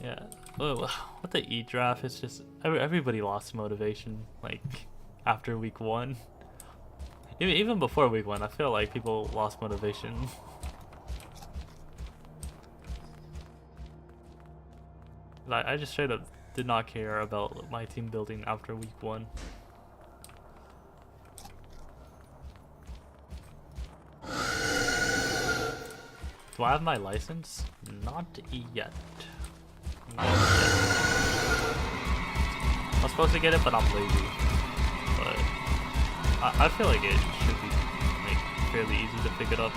Speaker 1: Yeah. Oh, what the E draft? It's just everybody lost motivation like after week 1. Even before week 1, I feel like people lost motivation. I just straight up did not care about my team building after week 1. Do I have my license? Not yet. I'm supposed to get it, but I'm lazy. But I feel like it should be like fairly easy to pick it up.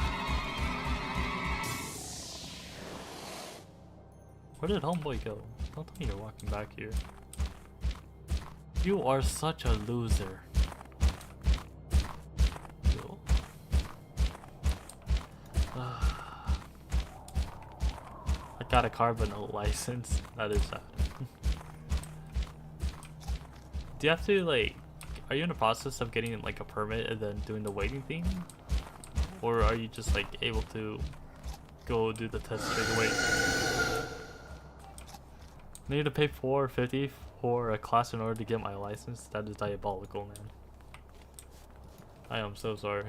Speaker 1: Where did homeboy go? Don't tell me you're walking back here. You are such a loser. I got a car but no license. That is sad. Do you have to like, are you in the process of getting like a permit and then doing the waiting thing? Or are you just like able to go do the test straight away? I need to pay $450 for a class in order to get my license. That is diabolical, man. I am so sorry.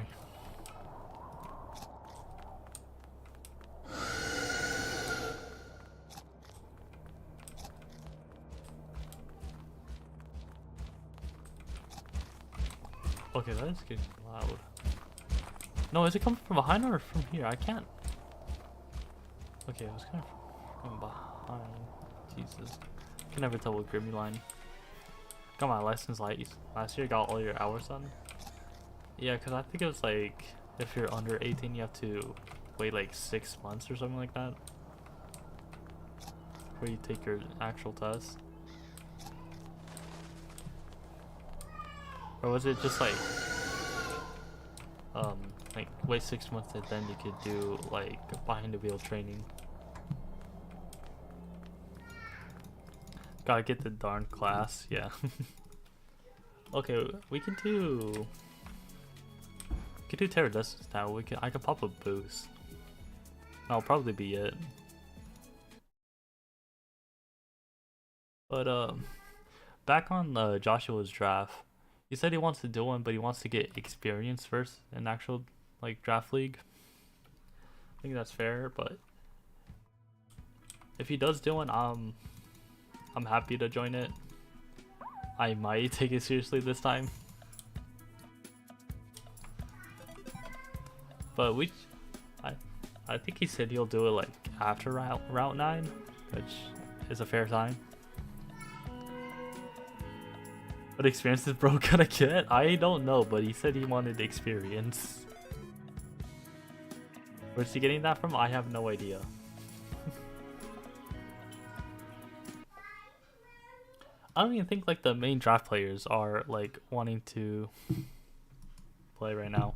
Speaker 1: Okay, that is getting loud. No, is it coming from behind or from here? I can't. Okay, it was kind of from behind. Jesus. I can never tell with Grimmy line. Got my license last year, got all your hours done. Yeah, because I think it was like, if you're under 18, you have to wait like 6 months or something like that. Before you take your actual test. Or was it just like wait 6 months and then you could do like behind the wheel training? Gotta get the darn class, yeah. Okay, we can do Terradestus now. I can pop a boost. That'll probably be it. But back on Joshua's draft. He said he wants to do one, but he wants to get experience first in actual like draft league. I think that's fair, but if he does do one, I'm happy to join it. I might take it seriously this time. But I think he said he'll do it like after route 9, which is a fair time. What experience is bro gonna get? I don't know, but he said he wanted experience. Where's he getting that from? I have no idea. I don't even think like the main draft players are like wanting to play right now.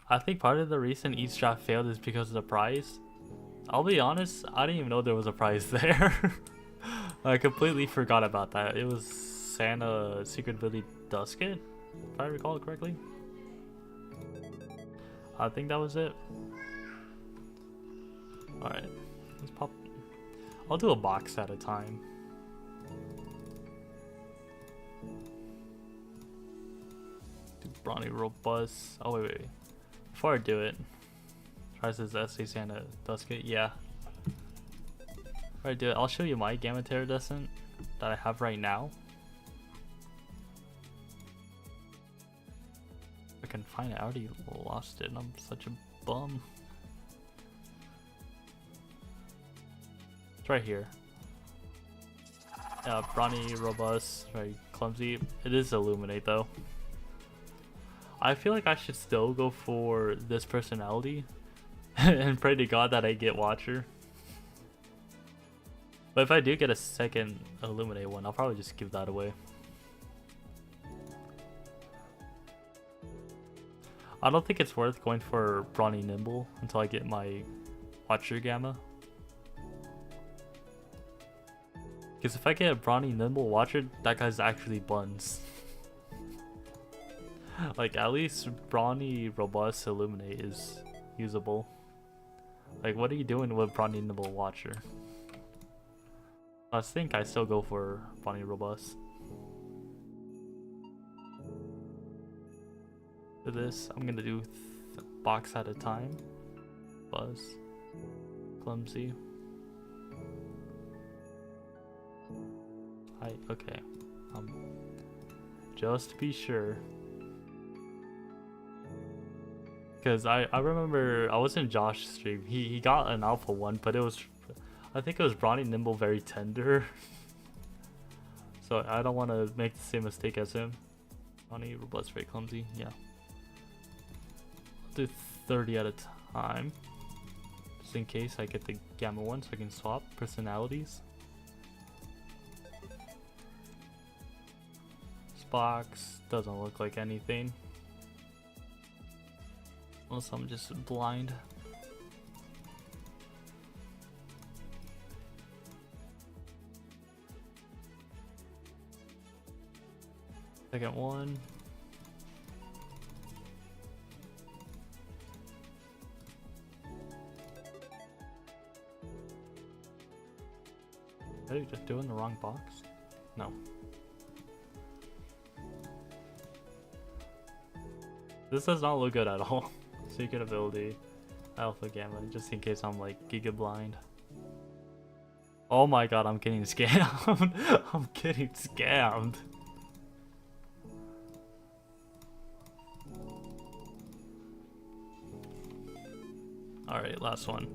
Speaker 1: I think part of the reason each draft failed is because of the prize. I'll be honest, I didn't even know there was a prize there. I completely forgot about that. It was Santa Secret Ability Dusket, if I recall it correctly. I think that was it. Alright, let's pop. I'll do a box at a time. Do Brawny Robust. Oh, wait. Before I do it, tries this SA Santa Dusket. Yeah. Before I do it, I'll show you my Gamma Terradescent that I have right now. If I can find it. I already lost it and I'm such a bum. It's right here. Brawny Robust, very clumsy. It is Illuminate though. I feel like I should still go for this personality and pray to God that I get Watcher. But if I do get a second Illuminate one, I'll probably just give that away. I don't think it's worth going for Brawny Nimble until I get my Watcher Gamma. Because if I get a Brawny Nimble Watcher, that guy's actually buns. Like, at least Brawny Robust Illuminate is usable. Like, what are you doing with Brawny Nimble Watcher? I think I still go for Brawny Robust. For this, I'm gonna do box at a time. Buzz. Clumsy. Okay. Just to be sure. Because I remember I was in Josh's stream. He got an alpha one, but it was, I think it was Brawny Nimble very tender. So I don't want to make the same mistake as him. Brawny Robust very clumsy. Yeah. I'll do 30 at a time. Just in case I get the Gamma one so I can swap personalities. This box doesn't look like anything. Unless I'm just blind. Second one. Are you just doing the wrong box? No. This does not look good at all. Secret Ability, Alpha Gamma, just in case I'm like Giga Blind. Oh my god, I'm getting scammed. I'm getting scammed. Alright, last one.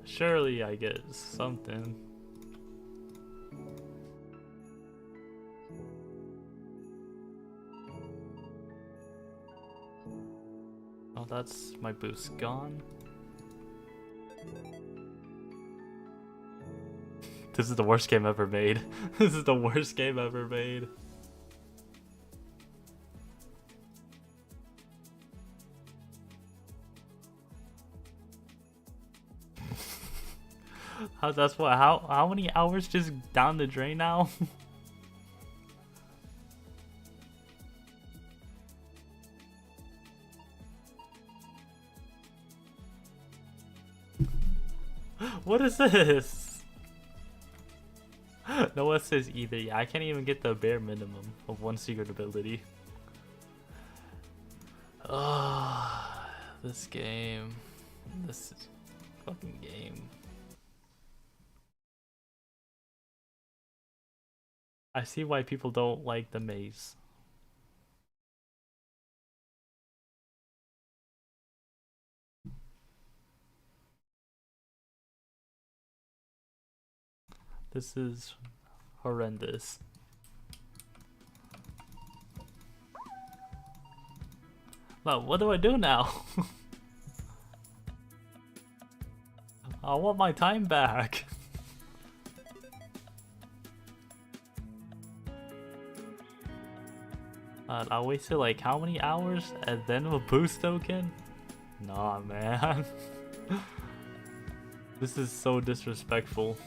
Speaker 1: Surely I get something. Oh, that's my boost gone. This is the worst game ever made. This is the worst game ever made. That's what, how many hours just down the drain now? What is this? No one says either. Yeah, I can't even get the bare minimum of one secret ability. Oh, this game. This fucking game. I see why people don't like the maze. This is horrendous. Well, what do I do now? I want my time back. I wasted like how many hours and then a boost token? Nah, man. This is so disrespectful.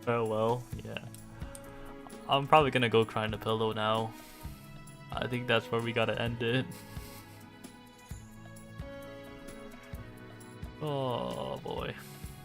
Speaker 1: Farewell, yeah. I'm probably gonna go cry in a pillow now. I think that's where we gotta end it. Oh boy.